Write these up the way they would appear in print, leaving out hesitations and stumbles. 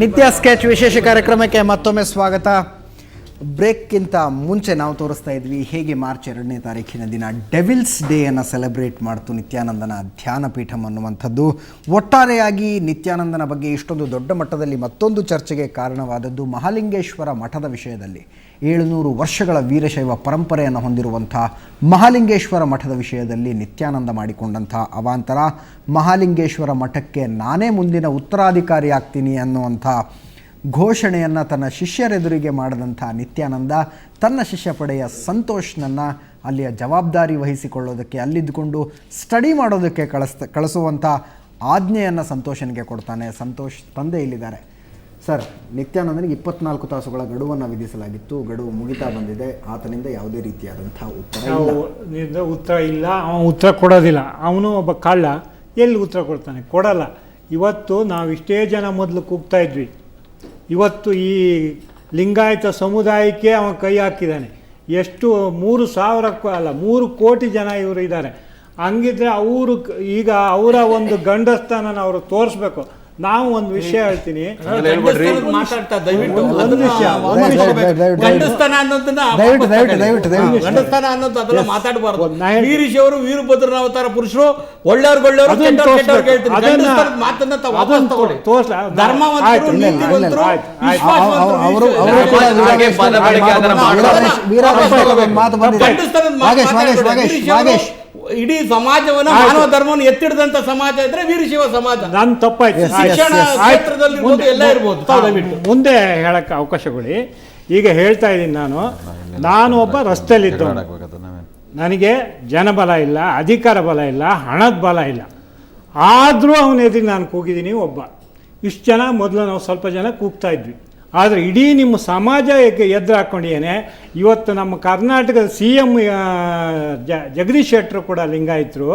ನಿತ್ಯ ಸ್ಕೆಚ್ ವಿಶೇಷ ಕಾರ್ಯಕ್ರಮಕ್ಕೆ ಮತ್ತೊಮ್ಮೆ ಸ್ವಾಗತ. ಬ್ರೇಕ್ಗಿಂತ ಮುಂಚೆ ನಾವು ತೋರಿಸ್ತಾ ಇದ್ವಿ ಹೇಗೆ ಮಾರ್ಚ್ 2ನೇ ತಾರೀಕಿನ ದಿನ ಡೆವಿಲ್ಸ್ ಡೇಯನ್ನು ಸೆಲೆಬ್ರೇಟ್ ಮಾಡ್ತು ನಿತ್ಯಾನಂದನ ಧ್ಯಾನಪೀಠಂ ಅನ್ನುವಂಥದ್ದು. ಒಟ್ಟಾರೆಯಾಗಿ ನಿತ್ಯಾನಂದನ ಬಗ್ಗೆ ಇಷ್ಟೊಂದು ದೊಡ್ಡ ಮಟ್ಟದಲ್ಲಿ ಮತ್ತೊಂದು ಚರ್ಚೆಗೆ ಕಾರಣವಾದದ್ದು ಮಹಾಲಿಂಗೇಶ್ವರ ಮಠದ ವಿಷಯದಲ್ಲಿ. 700 ವರ್ಷಗಳ ವೀರಶೈವ ಪರಂಪರೆಯನ್ನು ಹೊಂದಿರುವಂಥ ಮಹಾಲಿಂಗೇಶ್ವರ ಮಠದ ವಿಷಯದಲ್ಲಿ ನಿತ್ಯಾನಂದ ಮಾಡಿಕೊಂಡಂಥ ಅವಾಂತರ, ಮಹಾಲಿಂಗೇಶ್ವರ ಮಠಕ್ಕೆ ನಾನೇ ಮುಂದಿನ ಉತ್ತರಾಧಿಕಾರಿ ಆಗ್ತೀನಿ ಅನ್ನುವಂಥ ಘೋಷಣೆಯನ್ನು ತನ್ನ ಶಿಷ್ಯರೆದುರಿಗೆ ಮಾಡಿದಂಥ ನಿತ್ಯಾನಂದ ತನ್ನ ಶಿಷ್ಯ ಪಡೆಯ ಸಂತೋಷ್ನನ್ನು ಅಲ್ಲಿಯ ಜವಾಬ್ದಾರಿ ವಹಿಸಿಕೊಳ್ಳೋದಕ್ಕೆ, ಅಲ್ಲಿದ್ದುಕೊಂಡು ಸ್ಟಡಿ ಮಾಡೋದಕ್ಕೆ ಕಳಿಸುವಂಥ ಆಜ್ಞೆಯನ್ನು ಸಂತೋಷನಿಗೆ ಕೊಡ್ತಾನೆ. ಸಂತೋಷ್ ತಂದೆ ಇಲ್ಲಿದ್ದಾರೆ. ಸರ್, ನಿತ್ಯಾನಂದನಿಗೆ 24 ತಾಸುಗಳ ಗಡುವನ್ನು ವಿಧಿಸಲಾಗಿತ್ತು. ಗಡುವು ಮುಗಿತಾ ಬಂದಿದೆ. ಆತನಿಂದ ಯಾವುದೇ ರೀತಿಯಾದಂಥ ಉತ್ತರ ಇಲ್ಲ. ಅವನು ಉತ್ತರ ಕೊಡೋದಿಲ್ಲ. ಅವನು ಒಬ್ಬ ಕಳ್ಳ. ಎಲ್ಲಿ ಉತ್ತರ ಕೊಡ್ತಾನೆ? ಕೊಡಲ್ಲ. ಇವತ್ತು ನಾವು ಇಷ್ಟೇ ಜನ ಮೊದಲು ಕೂಗ್ತಾ ಇದ್ವಿ. ಇವತ್ತು ಈ ಲಿಂಗಾಯತ ಸಮುದಾಯಕ್ಕೆ ಅವನು ಕೈ ಹಾಕಿದ್ದಾನೆ. ಎಷ್ಟು 3 ಕೋಟಿ ಜನ ಇವರು ಇದ್ದಾರೆ. ಹಂಗಿದ್ರೆ ಅವರು ಈಗ ಅವರ ಒಂದು ಗಂಡಸ್ಥಾನ ಅವರು ತೋರಿಸ್ಬೇಕು. ನಾವು ಒಂದು ವಿಷಯ ಹೇಳ್ತೀನಿ, ಮಾತಾಡಬಾರ್ದು. ವೀರೇಶ್ ಅವರು ವೀರಭದ್ರನ ಅವತಾರ ಪುರುಷರು, ಇಡೀ ಸಮಾಜವನ್ನ, ಮಾನವ ಧರ್ಮವನ್ನು ಎತ್ತಿಡಿದಂತ ಸಮಾಜ ಇದ್ರೆ ವೀರಶೈವ ಸಮಾಜ. ನಾನು ತಪ್ಪಾಯ್ತು. ಶಿಕ್ಷಣ ಕ್ಷೇತ್ರದಲ್ಲಿ ಎಲ್ಲ ಇರ್ಬೋದು. ಮುಂದೆ ಹೇಳಕ್ಕೆ ಅವಕಾಶ ಕೊಡಿ. ಈಗ ಹೇಳ್ತಾ ಇದ್ದೀನಿ, ನಾನು ಒಬ್ಬ ರಸ್ತೆಯಲ್ಲಿದ್ದವನು. ನನಗೆ ಜನಬಲ ಇಲ್ಲ, ಅಧಿಕಾರ ಬಲ ಇಲ್ಲ, ಹಣದ ಬಲ ಇಲ್ಲ. ಆದರೂ ಅವನ ಎದುರು ನಾನು ಕೂಗಿದ್ದೀನಿ ಒಬ್ಬ. ಇಷ್ಟು ಜನ ಮೊದಲು ನಾವು ಸ್ವಲ್ಪ ಜನ ಕೂಗ್ತಾ ಇದ್ವಿ. ಆದರೆ ಇಡೀ ನಿಮ್ಮ ಸಮಾಜ ಎದುರು ಹಾಕ್ಕೊಂಡಿದ್ದೇನೆ. ಇವತ್ತು ನಮ್ಮ ಕರ್ನಾಟಕದ CM ಜಗದೀಶ್ ಶೆಟ್ಟರು ಕೂಡ ಲಿಂಗಾಯತರು,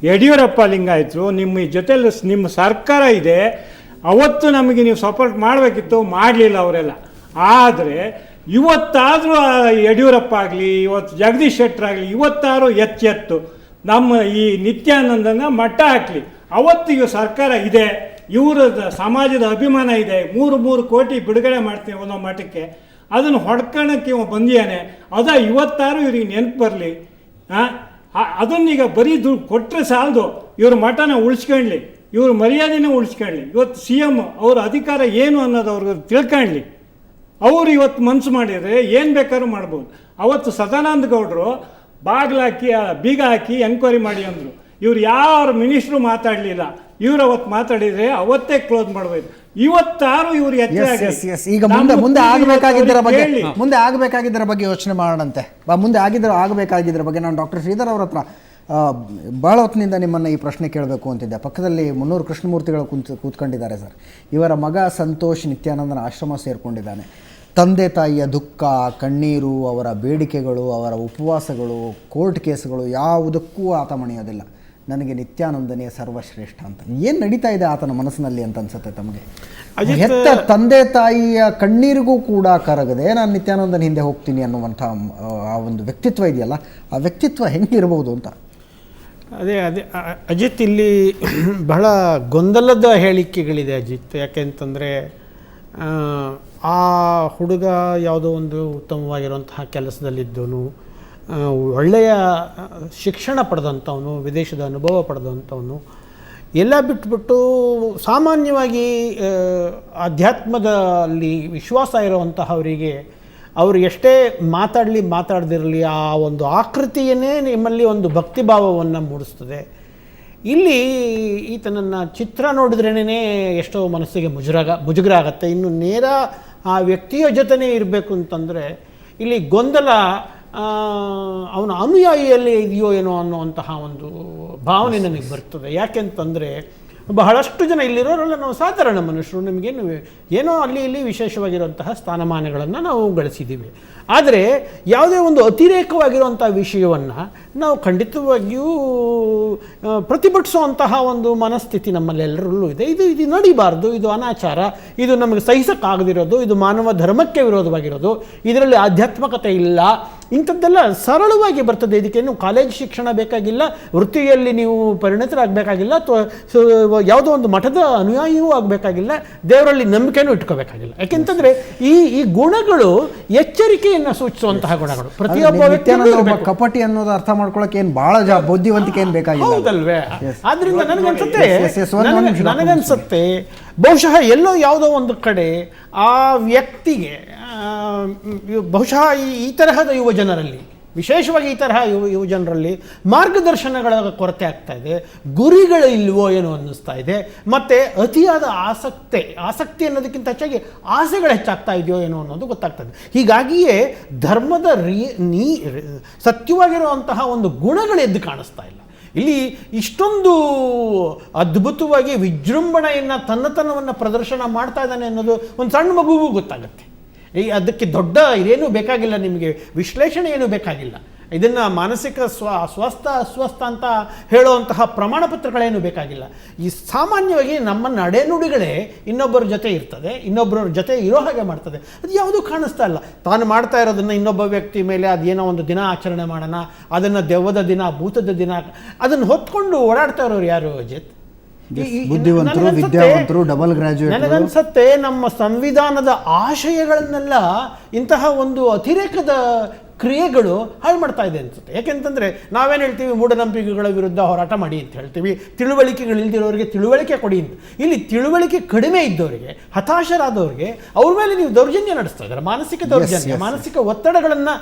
ಯಡಿಯೂರಪ್ಪ ಲಿಂಗಾಯತರು, ನಿಮ್ಮ ಜೊತೆಲಿ ನಿಮ್ಮ ಸರ್ಕಾರ ಇದೆ. ಅವತ್ತು ನಮಗೆ ನೀವು ಸಪೋರ್ಟ್ ಮಾಡಬೇಕಿತ್ತು, ಮಾಡಲಿಲ್ಲ ಅವರೆಲ್ಲ. ಆದರೆ ಇವತ್ತಾದರೂ ಯಡಿಯೂರಪ್ಪ ಆಗಲಿ, ಇವತ್ತು ಜಗದೀಶ್ ಶೆಟ್ಟರಾಗಲಿ, ಇವತ್ತಾದರೂ ಎಚ್ಚೆತ್ತು ನಮ್ಮ ಈ ನಿತ್ಯಾನಂದನ ಮಟ್ಟ ಹಾಕಲಿ. ಅವತ್ತು ಇವ ಸರ್ಕಾರ ಇದೆ, ಇವರ ಸಮಾಜದ ಅಭಿಮಾನ ಇದೆ. 3 ಕೋಟಿ ಬಿಡುಗಡೆ ಮಾಡ್ತೀವಿ ಒಂದೊಂದು ಮಠಕ್ಕೆ. ಅದನ್ನು ಹೊಡ್ಕೊಳ್ಳೋಕ್ಕೆ ಇವ ಬಂದಿಯಾನೆ. ಇವತ್ತಾರು ಇವ್ರಿಗೆ ನೆನಪು ಬರಲಿ. ಅದನ್ನೀಗ ಬರೀ ದುಡ್ಡು ಕೊಟ್ಟರೆ ಸಾಲದು. ಇವ್ರ ಮಠನ ಉಳಿಸ್ಕೊಳ್ಳಿ, ಇವ್ರ ಮರ್ಯಾದೆನೇ ಉಳಿಸ್ಕೊಳ್ಳಿ. ಇವತ್ತು CM ಅವ್ರ ಅಧಿಕಾರ ಏನು ಅನ್ನೋದು ಅವ್ರಿಗೆ ತಿಳ್ಕೊಳ್ಳಿ. ಅವರು ಇವತ್ತು ಮನಸ್ಸು ಮಾಡಿದರೆ ಏನು ಬೇಕಾದ್ರೂ ಮಾಡ್ಬೋದು. ಅವತ್ತು ಸದಾನಂದ ಗೌಡರು ಬಾಗಿಲಾಕಿ ಬೀಗ ಹಾಕಿ ಎನ್ಕ್ವೈರಿ ಮಾಡಿ ಅಂದರು. ಇವ್ರು ಯಾವ ಮಿನಿಸ್ಟ್ರು ಮಾತಾಡಲಿಲ್ಲ. ಇವ್ರು ಅವತ್ತು ಮಾತಾಡಿದರೆ ಅವತ್ತೇ ಕ್ಲೋಸ್ ಮಾಡ್ಬೋದು. ಇವತ್ತಾರು ಇವ್ರು ಈಗ ಮುಂದೆ ಆಗಬೇಕಾಗಿದ್ದರ ಬಗ್ಗೆ ಯೋಚನೆ ಮಾಡೋಣಂತೆ. ಮುಂದೆ ಆಗಬೇಕಾಗಿದ್ದರ ಬಗ್ಗೆ ನಾನು ಡಾಕ್ಟರ್ ಶ್ರೀಧರ್ ಅವ್ರ ಹತ್ರ ಭಾಳ ಹೊತ್ತಿನಿಂದ ನಿಮ್ಮನ್ನು ಈ ಪ್ರಶ್ನೆ ಕೇಳಬೇಕು ಅಂತಿದ್ದೆ. ಪಕ್ಕದಲ್ಲಿ ಮುನ್ನೂರು ಕೃಷ್ಣಮೂರ್ತಿಗಳು ಕೂತ್ಕೊಂಡಿದ್ದಾರೆ ಸರ್. ಇವರ ಮಗ ಸಂತೋಷ್ ನಿತ್ಯಾನಂದನ ಆಶ್ರಮ ಸೇರಿಕೊಂಡಿದ್ದಾನೆ. ತಂದೆ ತಾಯಿಯ ದುಃಖ, ಕಣ್ಣೀರು, ಅವರ ಬೇಡಿಕೆಗಳು, ಅವರ ಉಪವಾಸಗಳು, ಕೋರ್ಟ್ ಕೇಸುಗಳು ಯಾವುದಕ್ಕೂ ಆತ ಮಣಿಯೋದಿಲ್ಲ. ನನಗೆ ನಿತ್ಯಾನಂದನೇ ಸರ್ವಶ್ರೇಷ್ಠ ಅಂತ. ಏನು ನಡೀತಾ ಇದೆ ಆತನ ಮನಸ್ಸಿನಲ್ಲಿ ಅಂತ ಅನ್ಸುತ್ತೆ ತಮಗೆ? ಹೆತ್ತ ತಂದೆ ತಾಯಿಯ ಕಣ್ಣೀರಿಗೂ ಕೂಡ ಕರಗದೆ ನಾನು ನಿತ್ಯಾನಂದನ ಹಿಂದೆ ಹೋಗ್ತೀನಿ ಅನ್ನುವಂಥ ಆ ಒಂದು ವ್ಯಕ್ತಿತ್ವ ಇದೆಯಲ್ಲ, ಆ ವ್ಯಕ್ತಿತ್ವ ಹೆಂಗಿರ್ಬೋದು ಅಂತ. ಅದೇ ಅಜಿತ್, ಇಲ್ಲಿ ಬಹಳ ಗೊಂದಲದ ಹೇಳಿಕೆಗಳಿದೆ ಅಜಿತ್. ಯಾಕೆಂತಂದರೆ ಆ ಹುಡುಗ ಯಾವುದೋ ಒಂದು ಉತ್ತಮವಾಗಿರುವಂತಹ ಕೆಲಸದಲ್ಲಿದ್ದವನು, ಒಳ್ಳೆಯ ಶಿಕ್ಷಣ ಪಡೆದಂಥವನು, ವಿದೇಶದ ಅನುಭವ ಪಡೆದಂಥವನು, ಎಲ್ಲ ಬಿಟ್ಬಿಟ್ಟು ಸಾಮಾನ್ಯವಾಗಿ ಆಧ್ಯಾತ್ಮದಲ್ಲಿ ವಿಶ್ವಾಸ ಇರುವಂತಹವರಿಗೆ ಅವರು ಎಷ್ಟೇ ಮಾತಾಡದಿರಲಿ ಆ ಒಂದು ಆಕೃತಿಯನ್ನೇ ನಿಮ್ಮಲ್ಲಿ ಒಂದು ಭಕ್ತಿಭಾವವನ್ನು ಮೂಡಿಸ್ತದೆ. ಇಲ್ಲಿ ಈತನನ್ನು ಚಿತ್ರ ನೋಡಿದ್ರೇ ಎಷ್ಟೋ ಮನಸ್ಸಿಗೆ ಮುಜುಗರ ಆಗುತ್ತೆ. ಇನ್ನು ನೇರ ಆ ವ್ಯಕ್ತಿಯ ಜೊತೆನೇ ಇರಬೇಕು ಅಂತಂದರೆ ಇಲ್ಲಿ ಗೊಂದಲ ಅವನ ಅನುಯಾಯಿಯಲ್ಲಿ ಇದೆಯೋ ಏನೋ ಅನ್ನುವಂತಹ ಒಂದು ಭಾವನೆ ನನಗೆ ಬರ್ತದೆ. ಯಾಕೆಂತಂದರೆ ಬಹಳಷ್ಟು ಜನ ಇಲ್ಲಿರೋರೆಲ್ಲ ನಾವು ಸಾಧಾರಣ ಮನುಷ್ಯರು, ನಮಗೇನು ಏನೋ ಅಲ್ಲಿ ಇಲ್ಲಿ ವಿಶೇಷವಾಗಿರುವಂತಹ ಸ್ಥಾನಮಾನಗಳನ್ನು ನಾವು ಗಳಿಸಿದ್ದೀವಿ. ಆದರೆ ಯಾವುದೇ ಒಂದು ಅತಿರೇಕವಾಗಿರುವಂಥ ವಿಷಯವನ್ನು ನಾವು ಖಂಡಿತವಾಗಿಯೂ ಪ್ರತಿಭಟಿಸುವಂತಹ ಒಂದು ಮನಸ್ಥಿತಿ ನಮ್ಮಲ್ಲೆಲ್ಲರಲ್ಲೂ ಇದೆ. ಇದು ನಡಿಬಾರ್ದು, ಇದು ಅನಾಚಾರ, ಇದು ನಮಗೆ ಸಹಿಸಕ್ಕಾಗದಿರೋದು, ಇದು ಮಾನವ ಧರ್ಮಕ್ಕೆ ವಿರೋಧವಾಗಿರೋದು, ಇದರಲ್ಲಿ ಆಧ್ಯಾತ್ಮಿಕತೆ ಇಲ್ಲ, ಇಂಥದ್ದೆಲ್ಲ ಸರಳವಾಗಿ ಬರ್ತದೆ. ಇದಕ್ಕೇನು ಕಾಲೇಜ್ ಶಿಕ್ಷಣ ಬೇಕಾಗಿಲ್ಲ, ವೃತ್ತಿಯಲ್ಲಿ ನೀವು ಪರಿಣಿತರಾಗಬೇಕಾಗಿಲ್ಲ, ಅಥವಾ ಯಾವುದೋ ಒಂದು ಮಠದ ಅನುಯಾಯಿಯೂ ಆಗಬೇಕಾಗಿಲ್ಲ, ದೇವರಲ್ಲಿ ನಂಬಿಕೆನೂ ಇಟ್ಕೋಬೇಕಾಗಿಲ್ಲ. ಯಾಕೆಂತಂದರೆ ಈ ಗುಣಗಳು ಎಚ್ಚರಿಕೆಯನ್ನು ಸೂಚಿಸುವಂತಹ ಗುಣಗಳು ಪ್ರತಿಯೊಬ್ಬ ವ್ಯಕ್ತಿಯಲ್ಲೂ ಇರಬೇಕು. ಕಪಟಿ ಅನ್ನೋದು ಅರ್ಥ ಮಾಡ್ಕೊಳಕ್ಕೆ ಏನು ಭಾಳ ಬುದ್ಧಿವಂತಿಕೆ ಏನು ಬೇಕಾಗಿಲ್ಲ. ಹೌದಲ್ವೇ? ಆದ್ರಿಂದ ನನಗನ್ಸುತ್ತೆ ಬಹುಶಃ ಎಲ್ಲೋ ಯಾವುದೋ ಒಂದು ಕಡೆ ಆ ವ್ಯಕ್ತಿಗೆ ಬಹುಶಃ ಈ ತರಹದ ಯುವ ಜನರಲ್ಲಿ, ವಿಶೇಷವಾಗಿ ಈ ತರಹ ಯುವ ಜನರಲ್ಲಿ ಮಾರ್ಗದರ್ಶನಗಳ ಕೊರತೆ ಆಗ್ತಾ ಇದೆ, ಗುರಿಗಳು ಇಲ್ವೋ ಏನೋ ಅನ್ನಿಸ್ತಾ ಇದೆ, ಮತ್ತು ಅತಿಯಾದ ಆಸಕ್ತಿ ಅನ್ನೋದಕ್ಕಿಂತ ಹೆಚ್ಚಾಗಿ ಆಸೆಗಳು ಹೆಚ್ಚಾಗ್ತಾ ಇದೆಯೋ ಏನೋ ಅನ್ನೋದು ಗೊತ್ತಾಗ್ತದೆ. ಹೀಗಾಗಿಯೇ ಧರ್ಮದ ಸತ್ಯವಾಗಿರುವಂತಹ ಒಂದು ಗುಣಗಳು ಎದ್ದು ಕಾಣಿಸ್ತಾ ಇಲ್ಲ. ಇಲ್ಲಿ ಇಷ್ಟೊಂದು ಅದ್ಭುತವಾಗಿ ವಿಜೃಂಭಣೆಯನ್ನು ತನ್ನತನವನ್ನು ಪ್ರದರ್ಶನ ಮಾಡ್ತಾ ಇದ್ದಾನೆ ಅನ್ನೋದು ಒಂದು ಸಣ್ಣ ಮಗುಗೂ ಗೊತ್ತಾಗುತ್ತೆ. ಅದಕ್ಕೆ ದೊಡ್ಡ ಇದೇನೂ ಬೇಕಾಗಿಲ್ಲ, ನಿಮಗೆ ವಿಶ್ಲೇಷಣೆ ಏನೂ ಬೇಕಾಗಿಲ್ಲ. ಇದನ್ನು ಮಾನಸಿಕ ಅಸ್ವಸ್ಥ ಅಂತ ಹೇಳುವಂತಹ ಪ್ರಮಾಣ ಪತ್ರಗಳೇನು ಬೇಕಾಗಿಲ್ಲ. ಈ ಸಾಮಾನ್ಯವಾಗಿ ನಮ್ಮ ನಡೆನುಡಿಗಳೇ ಇನ್ನೊಬ್ಬರ ಜೊತೆ ಇರ್ತದೆ, ಇನ್ನೊಬ್ಬರ ಜೊತೆ ಇರೋ ಹಾಗೆ ಮಾಡ್ತದೆ. ಅದು ಯಾವುದೂ ಕಾಣಿಸ್ತಾ ಇಲ್ಲ. ತಾನು ಮಾಡ್ತಾ ಇರೋದನ್ನು ಇನ್ನೊಬ್ಬ ವ್ಯಕ್ತಿ ಮೇಲೆ ಅದೇನೋ ಒಂದು ದಿನ ಆಚರಣೆ ಮಾಡೋಣ, ಅದನ್ನು ದೆವ್ವದ ದಿನ, ಭೂತದ ದಿನ, ಅದನ್ನು ಹೊತ್ಕೊಂಡು ಓಡಾಡ್ತಾ ಇರೋರು ಯಾರು ಅಜಿತ್? ಬುದ್ಧಿವಂತರು, ವಿದ್ಯಾವಂತರು, ಡಬಲ್ ಗ್ರಾಜುಯೇಟ್. ನನಗನ್ಸುತ್ತೆ ನಮ್ಮ ಸಂವಿಧಾನದ ಆಶಯಗಳನ್ನೆಲ್ಲ ಇಂತಹ ಒಂದು ಅತಿರೇಕದ ಕ್ರಿಯೆಗಳು ಹಾಳು ಮಾಡ್ತಾ ಇದೆ ಅನ್ಸುತ್ತೆ. ಯಾಕೆಂತಂದರೆ ನಾವೇನು ಹೇಳ್ತೀವಿ, ಮೂಢನಂಬಿಕೆಗಳ ವಿರುದ್ಧ ಹೋರಾಟ ಮಾಡಿ ಅಂತ ಹೇಳ್ತೀವಿ, ತಿಳುವಳಿಕೆಗಳಿಲ್ದಿರೋರಿಗೆ ತಿಳುವಳಿಕೆ ಕೊಡಿ ಅಂತ. ಇಲ್ಲಿ ತಿಳುವಳಿಕೆ ಕಡಿಮೆ ಇದ್ದವರಿಗೆ, ಹತಾಶರಾದವರಿಗೆ ಅವ್ರ ಮೇಲೆ ನೀವು ದೌರ್ಜನ್ಯ ನಡೆಸ್ತಾ ಇದ್ದಾರೆ, ಮಾನಸಿಕ ದೌರ್ಜನ್ಯ, ಮಾನಸಿಕ ಒತ್ತಡಗಳನ್ನು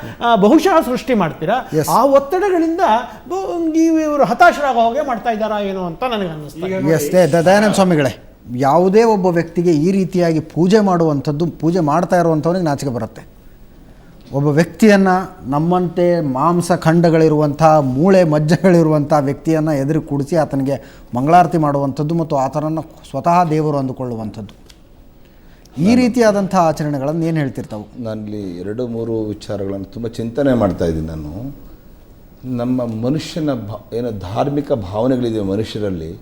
ಬಹುಶಃ ಸೃಷ್ಟಿ ಮಾಡ್ತೀರಾ. ಆ ಒತ್ತಡಗಳಿಂದ ಇವರು ಹತಾಶರಾಗೋ ಹಾಗೆ ಮಾಡ್ತಾ ಇದ್ದಾರಾ ಏನೋ ಅಂತ ನನಗೆ ಅನ್ನಿಸ್ತಾ. ದಯಾನಂದ ಸ್ವಾಮಿಗಳೇ, ಯಾವುದೇ ಒಬ್ಬ ವ್ಯಕ್ತಿಗೆ ಈ ರೀತಿಯಾಗಿ ಪೂಜೆ ಮಾಡುವಂಥದ್ದು, ಪೂಜೆ ಮಾಡ್ತಾ ಇರುವಂಥವನಿಗೆ ನಾಚಿಕೆ ಬರುತ್ತೆ. ಒಬ್ಬ ವ್ಯಕ್ತಿಯನ್ನು, ನಮ್ಮಂತೆ ಮಾಂಸ ಖಂಡಗಳಿರುವಂಥ, ಮೂಳೆ ಮಜ್ಜೆಗಳಿರುವಂಥ ವ್ಯಕ್ತಿಯನ್ನು ಎದುರು ಕೂಡಿಸಿ ಆತನಿಗೆ ಮಂಗಳಾರತಿ ಮಾಡುವಂಥದ್ದು ಮತ್ತು ಆತನನ್ನು ಸ್ವತಃ ದೇವರು ಅಂದುಕೊಳ್ಳುವಂಥದ್ದು, ಈ ರೀತಿಯಾದಂಥ ಆಚರಣೆಗಳನ್ನು ಏನು ಹೇಳ್ತಿರ್ತಾವೆ? ನಾನಿಲ್ಲಿ 2-3 ವಿಚಾರಗಳನ್ನು ತುಂಬ ಚಿಂತನೆ ಮಾಡ್ತಾ ಇದ್ದೀನಿ. ನಾನು ನಮ್ಮ ಮನುಷ್ಯನ ಏನು ಧಾರ್ಮಿಕ ಭಾವನೆಗಳಿದೆ, ಮನುಷ್ಯರಲ್ಲಿ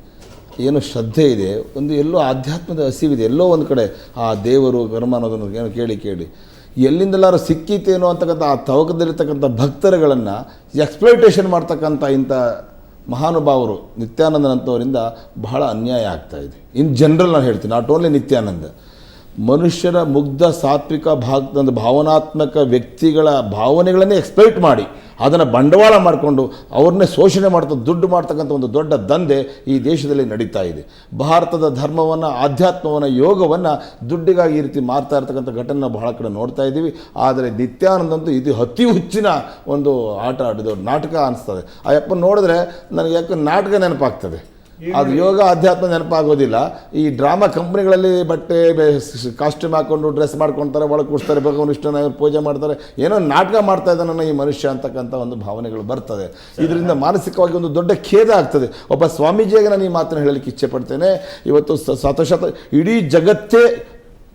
ಏನು ಶ್ರದ್ಧೆ ಇದೆ, ಒಂದು ಎಲ್ಲೋ ಆಧ್ಯಾತ್ಮದ ಹಸಿವಿದೆ, ಎಲ್ಲೋ ಒಂದು ಕಡೆ ಆ ದೇವರು ಕರ್ಮ ಅನ್ನೋದನ್ನು ಏನೋ ಕೇಳಿ ಎಲ್ಲಿಂದೆಲ್ಲಾರು ಸಿಕ್ಕಿತೇನೋ ಅಂತಕ್ಕಂಥ ಆ ತವಕದಲ್ಲಿರ್ತಕ್ಕಂಥ ಭಕ್ತರುಗಳನ್ನು ಎಕ್ಸ್ಪ್ಲೈಟೇಷನ್ ಮಾಡ್ತಕ್ಕಂಥ ಇಂಥ ಮಹಾನುಭಾವರು ನಿತ್ಯಾನಂದನಂಥವರಿಂದ ಬಹಳ ಅನ್ಯಾಯ ಆಗ್ತಾಯಿದೆ. ಇನ್ ಜನರಲ್ ನಾನು ಹೇಳ್ತೀನಿ, ನಾಟ್ ಓನ್ಲಿ ನಿತ್ಯಾನಂದ, ಮನುಷ್ಯರ ಮುಗ್ಧ ಸಾತ್ವಿಕ ಭಾವನಾತ್ಮಕ ವ್ಯಕ್ತಿಗಳ ಭಾವನೆಗಳನ್ನೇ ಎಕ್ಸ್ಪ್ಲೈಟ್ ಮಾಡಿ ಅದನ್ನು ಬಂಡವಾಳ ಮಾಡಿಕೊಂಡು ಅವ್ರನ್ನೇ ಶೋಷಣೆ ಮಾಡ್ತಾ ದುಡ್ಡು ಮಾಡ್ತಕ್ಕಂಥ ಒಂದು ದೊಡ್ಡ ದಂಧೆ ಈ ದೇಶದಲ್ಲಿ ನಡೀತಾ ಇದೆ. ಭಾರತದ ಧರ್ಮವನ್ನು, ಆಧ್ಯಾತ್ಮವನ್ನು, ಯೋಗವನ್ನು ದುಡ್ಡಿಗಾಗಿ ಈ ರೀತಿ ಮಾರ್ತಾ ಇರ್ತಕ್ಕಂಥ ಘಟನೆ ಬಹಳ ಕಡೆ ನೋಡ್ತಾ ಇದ್ದೀವಿ. ಆದರೆ ನಿತ್ಯಾನಂದಂತೂ ಇದು ಅತಿ ಹುಚ್ಚಿನ ಒಂದು ಆಟ ಆಡಿದವರು, ನಾಟಕ ಅನಿಸ್ತದೆ. ಆ ಯಪ್ಪ ನೋಡಿದ್ರೆ ನನಗೆ ಯಾಕೆ ನಾಟಕ ನೆನಪಾಗ್ತದೆ, ಅದು ಯೋಗ ಅಧ್ಯಾತ್ಮ ನೆನಪಾಗೋದಿಲ್ಲ. ಈ ಡ್ರಾಮಾ ಕಂಪ್ನಿಗಳಲ್ಲಿ ಬಟ್ಟೆ ಕಾಸ್ಟ್ಯೂಮ್ ಹಾಕ್ಕೊಂಡು ಡ್ರೆಸ್ ಮಾಡ್ಕೊಳ್ತಾರೆ, ಒಳಗೆ ಕೂಡಿಸ್ತಾರೆ, ಭಗವಾನ್ ವಿಷ್ಣುನ ಪೂಜೆ ಮಾಡ್ತಾರೆ, ಏನೋ ನಾಟಕ ಮಾಡ್ತಾ ಇದ್ದಾನೆ ಈ ಮನುಷ್ಯ ಅಂತಕ್ಕಂಥ ಒಂದು ಭಾವನೆಗಳು ಬರ್ತದೆ. ಇದರಿಂದ ಮಾನಸಿಕವಾಗಿ ಒಂದು ದೊಡ್ಡ ಖೇದ ಆಗ್ತದೆ. ಒಬ್ಬ ಸ್ವಾಮೀಜಿಯಾಗಿ ನಾನು ಈ ಮಾತನ್ನು ಹೇಳಲಿಕ್ಕೆ ಇಚ್ಛೆ ಪಡ್ತೇನೆ. ಇವತ್ತು ಇಡೀ ಜಗತ್ತೇ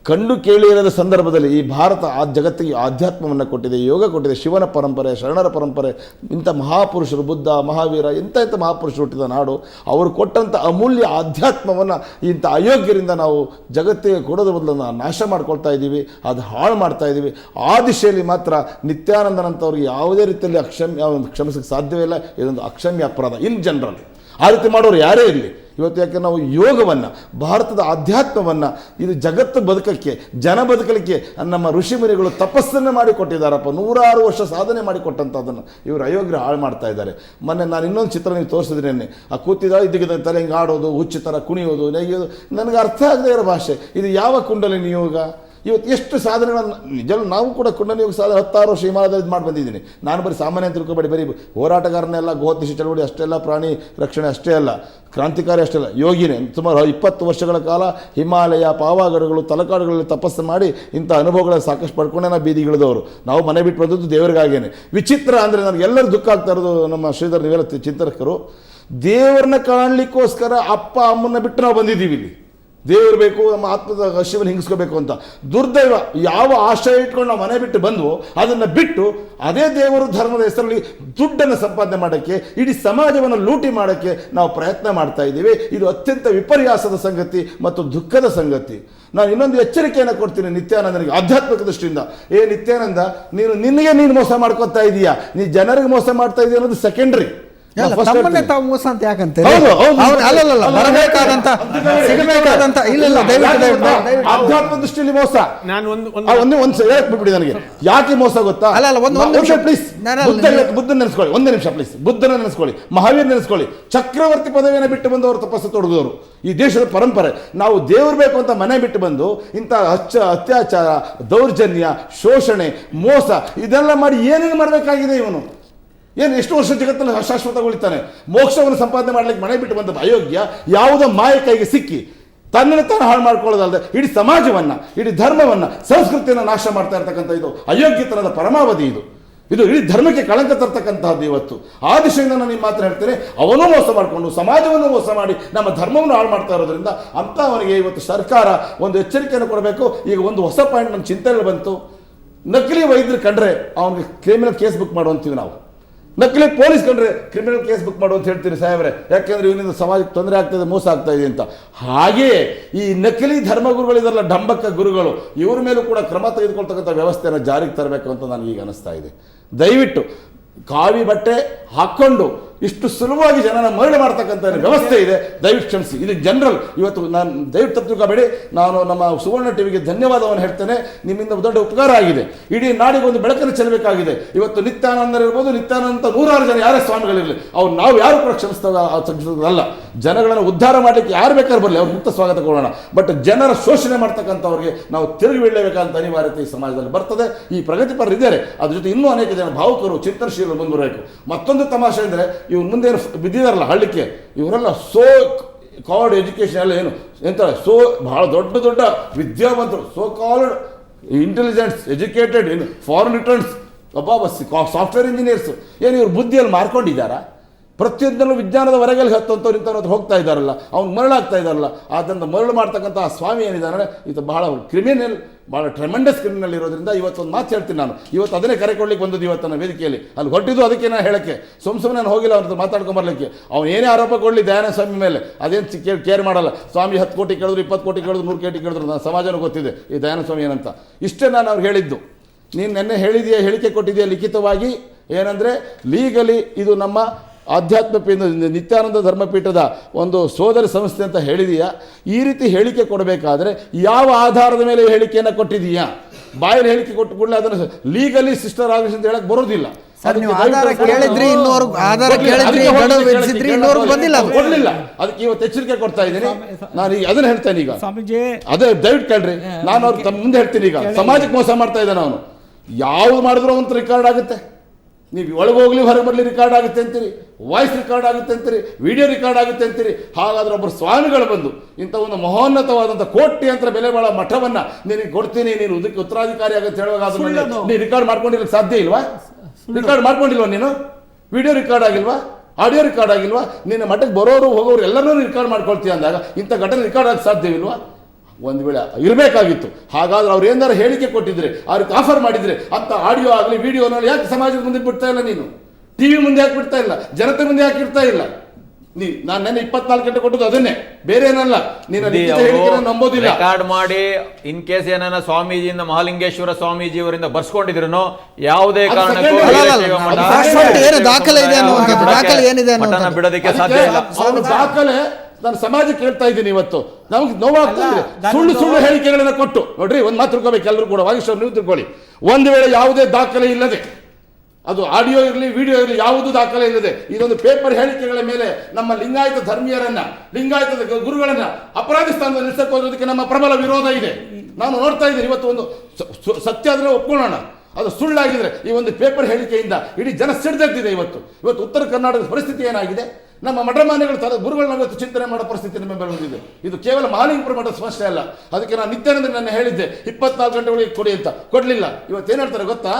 ಕಂಡು ಕೇಳಿರದ ಸಂದರ್ಭದಲ್ಲಿ ಈ ಭಾರತ ಆ ಜಗತ್ತಿಗೆ ಆಧ್ಯಾತ್ಮವನ್ನು ಕೊಟ್ಟಿದೆ, ಯೋಗ ಕೊಟ್ಟಿದೆ, ಶಿವನ ಪರಂಪರೆ, ಶರಣರ ಪರಂಪರೆ, ಇಂಥ ಮಹಾಪುರುಷರು, ಬುದ್ಧ, ಮಹಾವೀರ, ಇಂಥ ಮಹಾಪುರುಷರು ಹುಟ್ಟಿದ ನಾಡು. ಅವರು ಕೊಟ್ಟಂಥ ಅಮೂಲ್ಯ ಆಧ್ಯಾತ್ಮವನ್ನು ಇಂಥ ಅಯೋಗ್ಯರಿಂದ ನಾವು ಜಗತ್ತಿಗೆ ಕೊಡೋದ್ರ ಬದಲು ನಾಶ ಮಾಡ್ಕೊಳ್ತಾ ಇದ್ದೀವಿ, ಅದು ಹಾಳು ಮಾಡ್ತಾ ಇದ್ದೀವಿ. ಆ ದಿಶೆಯಲ್ಲಿ ಮಾತ್ರ ನಿತ್ಯಾನಂದನಂಥವ್ರಿಗೆ ಯಾವುದೇ ರೀತಿಯಲ್ಲಿ ಕ್ಷಮಿಸಕ್ಕೆ ಸಾಧ್ಯವೇ ಇಲ್ಲ. ಇದೊಂದು ಅಕ್ಷಮ್ಯ ಅಪರಾಧ ಇನ್ ಜನರಲ್. ಆ ರೀತಿ ಮಾಡೋರು ಯಾರೇ ಇರಲಿ. ಇವತ್ತು ಯಾಕೆ ನಾವು ಯೋಗವನ್ನು, ಭಾರತದ ಆಧ್ಯಾತ್ಮವನ್ನು, ಇದು ಜಗತ್ತು ಬದುಕಕ್ಕೆ, ಜನ ಬದುಕಲಿಕ್ಕೆ ನಮ್ಮ ಋಷಿಮುನಿಗಳು ತಪಸ್ಸನ್ನು ಮಾಡಿಕೊಟ್ಟಿದ್ದಾರಪ್ಪ. 106 ವರ್ಷ ಸಾಧನೆ ಮಾಡಿಕೊಟ್ಟಂಥದ್ದನ್ನು ಇವರು ಅಯೋಗ್ಯರು ಹಾಳು ಮಾಡ್ತಾ ಇದ್ದಾರೆ. ಮೊನ್ನೆ ನಾನು ಇನ್ನೊಂದು ಚಿತ್ರ ನೀವು ತೋರಿಸಿದ್ರೇನೆ, ಆ ಕೂತಿದ್ದ ಇದ್ದಕ್ಕಿದ್ದ ತಲೆ ಹಿಂಗೆ ಆಡೋದು, ಹುಚ್ಚು ಥರ ಕುಣಿಯೋದು, ನೆಗೆಯೋದು, ನನಗೆ ಅರ್ಥ ಆಗದೇ ಇರೋ ಭಾಷೆ. ಇದು ಯಾವ ಕುಂಡಲಿನಿ ಯೋಗ? ಇವತ್ತು ಎಷ್ಟು ಸಾಧನೆಗಳನ್ನು ನಿಜವೂ ನಾವು ಕೂಡ ಕುಂಡಲಿ ಯೋಗ ಸಾಧನೆ 16 ವರ್ಷ ಹಿಮಾಲಯದಲ್ಲಿ ಮಾಡಿ ಬಂದಿದ್ದೀನಿ. ನಾನು ಬರೀ ಸಾಮಾನ್ಯ ತಿಳ್ಕೊಬೇಡಿ, ಬರೀ ಹೋರಾಟಗಾರನೆಲ್ಲ, ಗೋಹತ್ಯೆ ಚಳವಳಿ ಅಷ್ಟೇ ಅಲ್ಲ, ಪ್ರಾಣಿ ರಕ್ಷಣೆ ಅಷ್ಟೇ ಅಲ್ಲ, ಕ್ರಾಂತಿಕಾರಿ ಅಷ್ಟೇ ಅಲ್ಲ, ಯೋಗಿನೇ. ಸುಮಾರು 20 ವರ್ಷಗಳ ಕಾಲ ಹಿಮಾಲಯ, ಪಾವಾಗಡಗಳು, ತಲಕಾಡುಗಳಲ್ಲಿ ತಪಸ್ಸು ಮಾಡಿ ಇಂಥ ಅನುಭವಗಳನ್ನು ಸಾಕಷ್ಟು ಪಡ್ಕೊಂಡೇ ನಾವು ಬೀದಿಗಿಳಿದವರು. ನಾವು ಮನೆ ಬಿಟ್ಟು ಬಂದದ್ದು ದೇವರಿಗಾಗೇನೆ. ವಿಚಿತ್ರ ಅಂದರೆ ನನಗೆಲ್ಲರೂ ದುಃಖ ಆಗ್ತಾ ಇರೋದು, ನಮ್ಮ ಶ್ರೀಧರ್ ನೀವೆಲ್ಲ ಚಿಂತಕರು, ದೇವರನ್ನ ಕಾಣಲಿಕ್ಕೋಸ್ಕರ ಅಪ್ಪ ಅಮ್ಮನ್ನ ಬಿಟ್ಟು ನಾವು ಬಂದಿದ್ದೀವಿ ಇಲ್ಲಿ. ದೇವರು ಬೇಕು, ನಮ್ಮ ಆತ್ಮದ ಹಸಿವನ್ನು ಹಿಂಗಿಸ್ಕೋಬೇಕು ಅಂತ. ದುರ್ದೈವ, ಯಾವ ಆಶ್ರಯ ಇಟ್ಕೊಂಡು ನಾವು ಮನೆ ಬಿಟ್ಟು ಬಂದ್ವೋ ಅದನ್ನು ಬಿಟ್ಟು ಅದೇ ದೇವರು ಧರ್ಮದ ಹೆಸರಲ್ಲಿ ದುಡ್ಡನ್ನು ಸಂಪಾದನೆ ಮಾಡೋಕ್ಕೆ, ಇಡೀ ಸಮಾಜವನ್ನು ಲೂಟಿ ಮಾಡೋಕ್ಕೆ ನಾವು ಪ್ರಯತ್ನ ಮಾಡ್ತಾ ಇದ್ದೀವಿ. ಇದು ಅತ್ಯಂತ ವಿಪರ್ಯಾಸದ ಸಂಗತಿ ಮತ್ತು ದುಃಖದ ಸಂಗತಿ. ನಾನು ಇನ್ನೊಂದು ಎಚ್ಚರಿಕೆಯನ್ನು ಕೊಡ್ತೀನಿ ನಿತ್ಯಾನಂದನಿಗೆ ಆಧ್ಯಾತ್ಮಿಕ ದೃಷ್ಟಿಯಿಂದ. ನಿತ್ಯಾನಂದ, ನೀನು ಮೋಸ ಮಾಡ್ಕೊತಾ ಇದೀಯಾ, ನೀ ಜನರಿಗೆ ಮೋಸ ಮಾಡ್ತಾ ಇದೀಯ ಅನ್ನೋದು ಸೆಕೆಂಡ್ರಿ. ತಮ್ಮನ್ನೇ ತಾವು ಮೋಸ ಅಂತ ಯಾಕಂತೆ? ಹೌದು, ಹೌದು. ಅಲ್ಲಲ್ಲ, ಬರಬೇಕಾದಂತ ಸಿಗಬೇಕಾದಂತ ಇಲ್ಲ, ದಯವಿಟ್ಟು ಆಧ್ಯಾತ್ಮ ದೃಷ್ಟಿಯಲ್ಲಿ ಮೋಸ. ನಾನು ಒಂದು ಬಿಟ್ಬಿಡಿ ನನಗೆ. ಯಾಕೆ ಮೋಸ ಗೊತ್ತಾ? ಒಂದು ನಿಮಿಷ ಪ್ಲೀಸ್. ಬುದ್ಧನ ನೆನೆಸ್ಕೊಳ್ಳಿ, ಒಂದೇ ನಿಮಿಷ ಪ್ಲೀಸ್. ಬುದ್ಧನ ನೆನೆಸ್ಕೊಳ್ಳಿ, ಮಹಾವೀರ್ ನೆನೆಸ್ಕೊಳ್ಳಿ. ಚಕ್ರವರ್ತಿ ಪದವಿಯನ್ನು ಬಿಟ್ಟು ಬಂದವರು, ತಪಸ್ಸು ತೊಡಗಿದವರು. ಈ ದೇಶದ ಪರಂಪರೆ. ನಾವು ದೇವ್ರು ಬೇಕು ಅಂತ ಮನೆ ಬಿಟ್ಟು ಬಂದು ಇಂಥ ಅತ್ಯಾಚಾರ, ದೌರ್ಜನ್ಯ, ಶೋಷಣೆ, ಮೋಸ ಇದೆಲ್ಲ ಮಾಡಿ ಏನೇನು ಮಾಡಬೇಕಾಗಿದೆ ಇವನು? ಎಷ್ಟು ವರ್ಷ ಜಗತ್ತನ್ನು ಶಾಶ್ವತಗೊಳಿತಾನೆ? ಮೋಕ್ಷವನ್ನು ಸಂಪಾದನೆ ಮಾಡ್ಲಿಕ್ಕೆ ಮನೆ ಬಿಟ್ಟು ಬಂದ ಅಯೋಗ್ಯ ಯಾವುದೋ ಮಾಯ ಕೈಗೆ ಸಿಕ್ಕಿ ತನ್ನನ್ನು ತಾನು ಹಾಳು ಮಾಡ್ಕೊಳ್ಳೋದಲ್ಲದೆ ಇಡೀ ಸಮಾಜವನ್ನ, ಇಡೀ ಧರ್ಮವನ್ನ, ಸಂಸ್ಕೃತಿಯನ್ನು ನಾಶ ಮಾಡ್ತಾ ಇರ್ತಕ್ಕಂಥ ಇದು ಅಯೋಗ್ಯತನದ ಪರಮಾವಧಿ. ಇದು ಇಡೀ ಧರ್ಮಕ್ಕೆ ಕಳಂಕ ತರ್ತಕ್ಕಂತಹದ್ದು. ಇವತ್ತು ಆ ದಿಶೆಯಿಂದ ನಾನು ನಿಮ್ಮ ಮಾತ್ರ ಹೇಳ್ತೇನೆ, ಅವನು ಮೋಸ ಮಾಡಿಕೊಂಡು ಸಮಾಜವನ್ನು ಮೋಸ ಮಾಡಿ ನಮ್ಮ ಧರ್ಮವನ್ನು ಹಾಳು ಮಾಡ್ತಾ ಇರೋದ್ರಿಂದ ಅಂಥವನಿಗೆ ಇವತ್ತು ಸರ್ಕಾರ ಒಂದು ಎಚ್ಚರಿಕೆಯನ್ನು ಕೊಡಬೇಕು. ಈಗ ಒಂದು ಹೊಸ ಪಾಯಿಂಟ್ ನನ್ನ ಚಿಂತನೆಯಲ್ಲಿ ಬಂತು. ನಕಲಿ ವೈದ್ಯರು ಕಂಡ್ರೆ ಅವನಿಗೆ ಕ್ರಿಮಿನಲ್ ಕೇಸ್ ಬುಕ್ ಮಾಡುವಂತೀವಿ ನಾವು. ನಕಲಿ ಪೊಲೀಸ್ ಕಂಡ್ರೆ ಕ್ರಿಮಿನಲ್ ಕೇಸ್ ಬುಕ್ ಮಾಡು ಅಂತ ಹೇಳ್ತೀರಿ ಸಾಹೇಬ್ರೆ, ಯಾಕೆಂದ್ರೆ ಇವನಿಂದ ಸಮಾಜಕ್ಕೆ ತೊಂದರೆ ಆಗ್ತದೆ, ಮೋಸ ಆಗ್ತಾ ಇದೆ ಅಂತ. ಹಾಗೆಯೇ ಈ ನಕಲಿ ಧರ್ಮಗುರುಗಳಿದಾರಲ್ಲ, ಡಂಬಕ್ಕ ಗುರುಗಳು, ಇವ್ರ ಮೇಲೂ ಕೂಡ ಕ್ರಮ ತೆಗೆದುಕೊಳ್ತಕ್ಕಂಥ ವ್ಯವಸ್ಥೆಯನ್ನು ಜಾರಿಗೆ ತರಬೇಕು ಅಂತ ನನಗೀಗ ಅನಿಸ್ತಾ ಇದೆ. ದಯವಿಟ್ಟು ಕಾವಿ ಬಟ್ಟೆ ಹಾಕ್ಕೊಂಡು ಇಷ್ಟು ಸುಲಭವಾಗಿ ಜನನ ಮರಳು ಮಾಡ್ತಕ್ಕಂಥ ವ್ಯವಸ್ಥೆ ಇದೆ, ದಯವಿಟ್ಟು ಕ್ಷಮಿಸಿ. ಇದು ಜನರಲ್. ಇವತ್ತು ನಾನು ದಯವಿಟ್ಟು ತಪ್ಪು ತಿಳ್ಕೊಬೇಡಿ, ನಾನು ನಮ್ಮ ಸುವರ್ಣ ಟಿವಿಗೆ ಧನ್ಯವಾದವನ್ನು ಹೇಳ್ತೇನೆ. ನಿಮ್ಮಿಂದ ದೊಡ್ಡ ಉಪಕಾರ ಆಗಿದೆ. ಇಡೀ ನಾಡಿಗೆ ಒಂದು ಬೆಳಕನ್ನು ಚೆಲ್ಲಬೇಕಾಗಿದೆ. ಇವತ್ತು ನಿತ್ಯಾನಂದರಿರ್ಬೋದು, ನಿತ್ಯಾನಂದ 106 ಜನ ಯಾರೇ ಸ್ವಾಮಿಗಳಿರಲಿ, ಅವ್ರು ನಾವು ಯಾರು ಕೂಡ ಕ್ಷಮಿಸ್ತಲ್ಲ. ಜನಗಳನ್ನು ಉದ್ಧಾರ ಮಾಡಲಿಕ್ಕೆ ಯಾರು ಬೇಕಾದ್ರೂ ಬರಲಿ, ಅವ್ರು ಮುಕ್ತ ಸ್ವಾಗತ ಕೊಡೋಣ. ಬಟ್ ಜನರ ಶೋಷಣೆ ಮಾಡ್ತಕ್ಕಂಥವ್ರಿಗೆ ನಾವು ತಿರುಗಿ ಬೀಳಲೇಬೇಕಂತ ಅನಿವಾರ್ಯತೆ ಈ ಸಮಾಜದಲ್ಲಿ ಬರ್ತದೆ. ಈ ಪ್ರಗತಿಪರರು ಇದ್ದಾರೆ, ಅದ್ರ ಜೊತೆ ಇನ್ನೂ ಅನೇಕ ಜನ ಭಾವುಕರು, ಚಿಂತನಶೀಲರು ಮುಂದುವರಬೇಕು. ಮತ್ತೊಂದು ತಮಾಷೆ ಅಂದರೆ ಇವ್ರು ಮುಂದೆ ಬಿದ್ದಿದಾರಲ್ಲ ಹಳ್ಳಿಕ್ಕೆ, ಇವರೆಲ್ಲ ಸೋ ಕಾಲ್ಡ್ ಎಜುಕೇಶನ್ ಎಲ್ಲ ಎಂತ ಬಹಳ ದೊಡ್ಡ ದೊಡ್ಡ ವಿದ್ಯಾವಂತರು, so called intelligence, educated, foreign returns, software engineers. ಇವ್ರು ಬುದ್ಧಿಯಲ್ಲಿ ಮಾರ್ಕೊಂಡಿದ್ದಾರಾ? ಪ್ರತಿಯೊಂದರಲ್ಲೂ ವಿಜ್ಞಾನದ ಹೊರಗಲ್ಲಿ ಹತ್ತಂತವ್ರು ಇಂಥವ್ರು ಹೋಗ್ತಾ ಇದ್ದಾರಲ್ಲ, ಅವ್ನು ಮರಳಾಗ್ತಾ ಇದ್ದಾರಲ್ಲ. ಅದನ್ನು ಮರಳು ಮಾಡ್ತಕ್ಕಂಥ ಆ ಸ್ವಾಮಿ ಏನಿದ್ದಾನೆ, ಇದು ಬಹಳ ಕ್ರಿಮಿನಲ್, ಭಾಳ ಟ್ರೆಮೆಂಡಸ್ ಕ್ರಿಮಿನಲ್ ಇರೋದ್ರಿಂದ ಇವತ್ತೊಂದು ಮಾತು ಹೇಳ್ತೀನಿ ನಾನು. ಇವತ್ತು ಅದನ್ನೇ ಕರೆ ಕೊಡ್ಲಿಕ್ಕೆ ಬಂದದ್ದು ಇವತ್ತು ನನ್ನ ವೇದಿಕೆಯಲ್ಲಿ. ಅಲ್ಲಿ ಹೊರಟಿದ್ದು ಅದಕ್ಕೆ ನಾನು ಹೇಳಕ್ಕೆ, ಸುಮ್ಮನೆ ನಾನು ಹೋಗಿಲ್ಲ ಅವ್ರ ಮಾತಾಡ್ಕೊಂಬರ್ಲಿಕ್ಕೆ. ಅವ್ನು ಏನೇ ಆರೋಪ ಕೊಡಲಿ ದಯಾನಂದ ಸ್ವಾಮಿ ಮೇಲೆ, ಅದೇನು ಕೇರ್ ಮಾಡಲ್ಲ. ಸ್ವಾಮಿ 10 ಕೋಟಿ ಕೇಳಿದ್ರು, 20 ಕೋಟಿ ಕೇಳಿದ್ರು, 100 ಕೋಟಿ ಕೇಳಿದ್ರು, ನನ್ನ ಸಮಾಜನೂ ಗೊತ್ತಿದೆ ಈ ದಯಾನಂದ ಸ್ವಾಮಿ ಏನಂತ. ಇಷ್ಟೇ ನಾನು ಅವ್ರು ಹೇಳಿದ್ದು. ನೀನು ನೆನ್ನೆ ಹೇಳಿದೆಯಾ, ಹೇಳಿಕೆ ಕೊಟ್ಟಿದೆಯಾ ಲಿಖಿತವಾಗಿ, ಏನಂದರೆ ಲೀಗಲಿ ಇದು ನಮ್ಮ ಆಧ್ಯಾತ್ಮ ನಿತ್ಯಾನಂದ ಧರ್ಮಪೀಠದ ಒಂದು ಸೋದರ ಸಂಸ್ಥೆ ಅಂತ ಹೇಳಿದೀಯಾ? ಈ ರೀತಿ ಹೇಳಿಕೆ ಕೊಡಬೇಕಾದ್ರೆ ಯಾವ ಆಧಾರದ ಮೇಲೆ ಹೇಳಿಕೆಯನ್ನು ಕೊಟ್ಟಿದೀಯಾ? ಬಾಯಲ್ಲಿ ಹೇಳಿಕೆ ಕೊಟ್ಟು ಕೂಡಲೇ ಅದನ್ನು ಲೀಗಲಿ ಸಿಸ್ಟರ್ ಆಗಿ ಅಂತ ಹೇಳಕ್ ಬರೋದಿಲ್ಲ. ಕೊಡ್ಲಿಲ್ಲ, ಅದಕ್ಕೆ ಇವತ್ತು ಎಚ್ಚರಿಕೆ ಕೊಡ್ತಾ ಇದ್ದೀನಿ ನಾನು. ಈಗ ಅದನ್ನ ಹೇಳ್ತೇನೆ. ಈಗ ಅದೇ ದಯವಿಟ್ಟು ಕೇಳ್ರಿ, ನಾನು ಅವ್ರ ತಮ್ಮ ಮುಂದೆ ಹೇಳ್ತೀನಿ. ಈಗ ಸಮಾಜಕ್ಕೆ ಮೋಸ ಮಾಡ್ತಾ ಇದ್ದಾನೆ ಅವನು. ಯಾವ್ದು ಮಾಡಿದ್ರು ಅವನು ರೆಕಾರ್ಡ್ ಆಗುತ್ತೆ. ನೀವು ಒಳಗೋಗ್ಲಿ ಹೊರಗೆ ಬರಲಿ ರಿಕಾರ್ಡ್ ಆಗುತ್ತೆ ಅಂತೀರಿ, ವಾಯ್ಸ್ ರಿಕಾರ್ಡ್ ಆಗುತ್ತೆ ಅಂತೀರಿ, ವಿಡಿಯೋ ರಿಕಾರ್ಡ್ ಆಗುತ್ತೆ ಅಂತೀರಿ. ಹಾಗಾದ್ರೆ ಒಬ್ಬರು ಸ್ವಾಮಿಗಳು ಬಂದು ಇಂಥ ಒಂದು ಮಹೋನ್ನತವಾದಂಥ ಕೋಟ್ಯಂತರ ಬೆಲೆ ಬಾಳೋ ಮಠವನ್ನ ನಿನಗೆ ಕೊಡ್ತೀನಿ, ನೀನು ಇದಕ್ಕೆ ಉತ್ತರಾಧಿಕಾರಿ ಆಗುತ್ತೆ ಹೇಳುವಾಗ ನೀನು ರಿಕಾರ್ಡ್ ಮಾಡ್ಕೊಂಡಿರಕ್ಕೆ ಸಾಧ್ಯ ಇಲ್ವಾ? ರಿಕಾರ್ಡ್ ಮಾಡ್ಕೊಂಡಿಲ್ವಾ ನೀನು? ವಿಡಿಯೋ ರಿಕಾರ್ಡ್ ಆಗಿಲ್ವಾ? ಆಡಿಯೋ ರಿಕಾರ್ಡ್ ಆಗಿಲ್ವಾ? ನಿನ್ನ ಮಠಕ್ಕೆ ಬರೋರು ಹೋಗೋರು ಎಲ್ಲರೂ ರಿಕಾರ್ಡ್ ಮಾಡ್ಕೊಳ್ತೀಯ ಅಂದಾಗ ಇಂಥ ಘಟನೆ ರಿಕಾರ್ಡ್ ಆಗಕ್ಕೆ ಸಾಧ್ಯವಿಲ್ವಾ? ಒಂದು ವೇಳೆ ಇರಬೇಕಾಗಿತ್ತು. ಹಾಗಾದ್ರೆ ಅವ್ರು ಏನಾರು ಹೇಳಿಕೆ ಕೊಟ್ಟಿದ್ರೆ, ಅವ್ರಿಗೆ ಆಫರ್ ಮಾಡಿದ್ರೆ, ಅಂತ ಆಡಿಯೋ ಆಗಲಿ ವಿಡಿಯೋನಲ್ಲಿ ಯಾಕೆ ಸಮಾಜದ ಮುಂದೆ ಬಿಡ್ತಾ ಇಲ್ಲ? ನೀನು ಟಿವಿ ಮುಂದೆ ಯಾಕೆ ಬಿಡ್ತಾ ಇಲ್ಲ? ಜನತೆ ಮುಂದೆ ಯಾಕೆ ಇಡ್ತಾ ಇಲ್ಲ? ನಾನು ನೆನ್ನೆ 24 ಗಂಟೆ ಕೊಟ್ಟದ್ದು ಅದನ್ನೇ, ಬೇರೆ ಏನಲ್ಲ. ನೀನು ನಂಬೋದಿಲ್ಲ. ರೆಕಾರ್ಡ್ ಮಾಡಿ ಇನ್ ಕೇಸ್ ಏನಾನ ಸ್ವಾಮೀಜಿಯಿಂದ, ಮಹಾಲಿಂಗೇಶ್ವರ ಸ್ವಾಮೀಜಿ ಅವರಿಂದ ಬರ್ಸ್ಕೊಂಡಿದ್ರು ಯಾವುದೇ ಕಾರಣಕ್ಕೂ ಬಿಡೋದಕ್ಕೆ ಸಾಧ್ಯ ಇಲ್ಲ. ದಾಖಲೆ ನಾನು ಸಮಾಜಕ್ಕೆ ಹೇಳ್ತಾ ಇದ್ದೀನಿ. ಇವತ್ತು ನಮಗೆ ನೋವಾಗ್ತಾ ಇದೆ. ಸುಳ್ಳು ಹೇಳಿಕೆಗಳನ್ನ ಕೊಟ್ಟು ನೋಡ್ರಿ, ಒಂದು ಮಾತು ತಿಳ್ಕೊಬೇಕು ಎಲ್ಲರೂ ಕೂಡ. ವಾಗೀಶ್ವರ್ ನೀವು ತಿಳ್ಕೊಳ್ಳಿ, ಒಂದು ವೇಳೆ ಯಾವುದೇ ದಾಖಲೆ ಇಲ್ಲದೆ, ಅದು ಆಡಿಯೋ ಇರಲಿ ವಿಡಿಯೋ ಇರಲಿ, ಯಾವುದು ದಾಖಲೆ ಇಲ್ಲದೆ ಇದೊಂದು ಪೇಪರ್ ಹೇಳಿಕೆಗಳ ಮೇಲೆ ನಮ್ಮ ಲಿಂಗಾಯತ ಧರ್ಮೀಯರನ್ನ, ಲಿಂಗಾಯತದ ಗುರುಗಳನ್ನ ಅಪರಾಧಿ ಸ್ಥಾನದಲ್ಲಿ ನಿಲ್ಲಿಸಕ್ಕೆ ಹೋಗೋದಕ್ಕೆ ನಮ್ಮ ಪ್ರಬಲ ವಿರೋಧ ಇದೆ. ನಾನು ನೋಡ್ತಾ ಇದ್ದೀನಿ. ಇವತ್ತು ಒಂದು ಸತ್ಯ ಆದರೆ ಒಪ್ಕೊಳ್ಳೋಣ, ಅದು ಸುಳ್ಳಾಗಿದ್ರೆ ಈ ಒಂದು ಪೇಪರ್ ಹೇಳಿಕೆಯಿಂದ ಇಡೀ ಜನ ಸಿಡ್ದೆದ್ದಿದೆ. ಇವತ್ತು ಉತ್ತರ ಕರ್ನಾಟಕದ ಪರಿಸ್ಥಿತಿ ಏನಾಗಿದೆ? ನಮ್ಮ ಮಠಮಾನ್ಯಗಳು ಗುರುಗಳನ್ನ ಇವತ್ತು ಚಿಂತನೆ ಮಾಡೋ ಪರಿಸ್ಥಿತಿ ನಮ್ಮ ಮೇಲೆ ಬಂದಿದೆ. ಇದು ಕೇವಲ ಮಹಾಲಿಂಗಪುರ ಮಠದ ಸಮಸ್ಯೆ ಅಲ್ಲ. ಅದಕ್ಕೆ ನಾನು ನಿತ್ಯಾನಂದ ನನ್ನ ಹೇಳಿದ್ದೆ 24 ಗಂಟೆ ಒಳಗೆ ಕೊಡಿ ಅಂತ, ಕೊಡಲಿಲ್ಲ. ಇವತ್ತು ಏನು ಹೇಳ್ತಾರೆ ಗೊತ್ತಾ?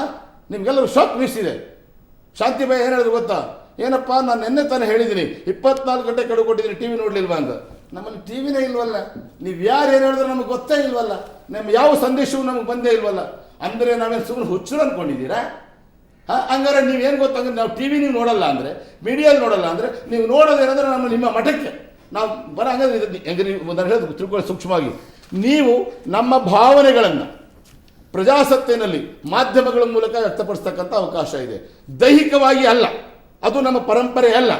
ನಿಮ್ಗೆಲ್ಲರೂ ಶಾಕ್ ನ್ಯೂಸ್ ಇದೆ. ಶಾಂತಿಬಾಯಿ ಏನು ಹೇಳಿದ್ರು ಗೊತ್ತಾ? ಏನಪ್ಪ, ನಾನು ನಿನ್ನೆ ತಾನೇ ಹೇಳಿದ್ದೀನಿ 24 ಗಂಟೆ ಕಡು ಕೊಟ್ಟಿದ್ದೀನಿ, ಟಿವಿ ನೋಡ್ಲಿಲ್ವಾ ಅಂತ. ನಮ್ಮಲ್ಲಿ ಟಿ ವಿನೇ ಇಲ್ವಲ್ಲ, ನೀವು ಯಾರು ಏನು ಹೇಳಿದ್ರೆ ನಮಗೆ ಗೊತ್ತೇ ಇಲ್ವಲ್ಲ, ನಮ್ಮ ಯಾವ ಸಂದೇಶವೂ ನಮಗೆ ಬಂದೇ ಇಲ್ವಲ್ಲ. ಅಂದರೆ ನಾವೇನು ಸುಮ್ಮನೆ ಹುಚ್ಚರು ಅಂದ್ಕೊಂಡಿದ್ದೀರಾ? ಹಂಗಾರೆ ನೀವೇನು ಗೊತ್ತಂದ್ರೆ ನಾವು ಟಿ ವಿ ನೀವು ನೋಡಲ್ಲ ಅಂದರೆ, ಮೀಡಿಯಲ್ಲಿ ನೋಡಲ್ಲ ಅಂದರೆ, ನೀವು ನೋಡೋದೇನಂದ್ರೆ ನಿಮ್ಮ ಮಠಕ್ಕೆ ನಾವು ಹಂಗಾದ್ರೆ ಹೆಂಗೆ ನೀವು ನಾನು ಹೇಳೋದು ತಿಳ್ಕೊಳ್ಳಿ ಸೂಕ್ಷ್ಮವಾಗಿ. ನೀವು ನಮ್ಮ ಭಾವನೆಗಳನ್ನು ಪ್ರಜಾಸತ್ತೆಯಲ್ಲಿ ಮಾಧ್ಯಮಗಳ ಮೂಲಕ ವ್ಯಕ್ತಪಡಿಸ್ತಕ್ಕಂಥ ಅವಕಾಶ ಇದೆ, ದೈಹಿಕವಾಗಿ ಅಲ್ಲ, ಅದು ನಮ್ಮ ಪರಂಪರೆ ಅಲ್ಲ.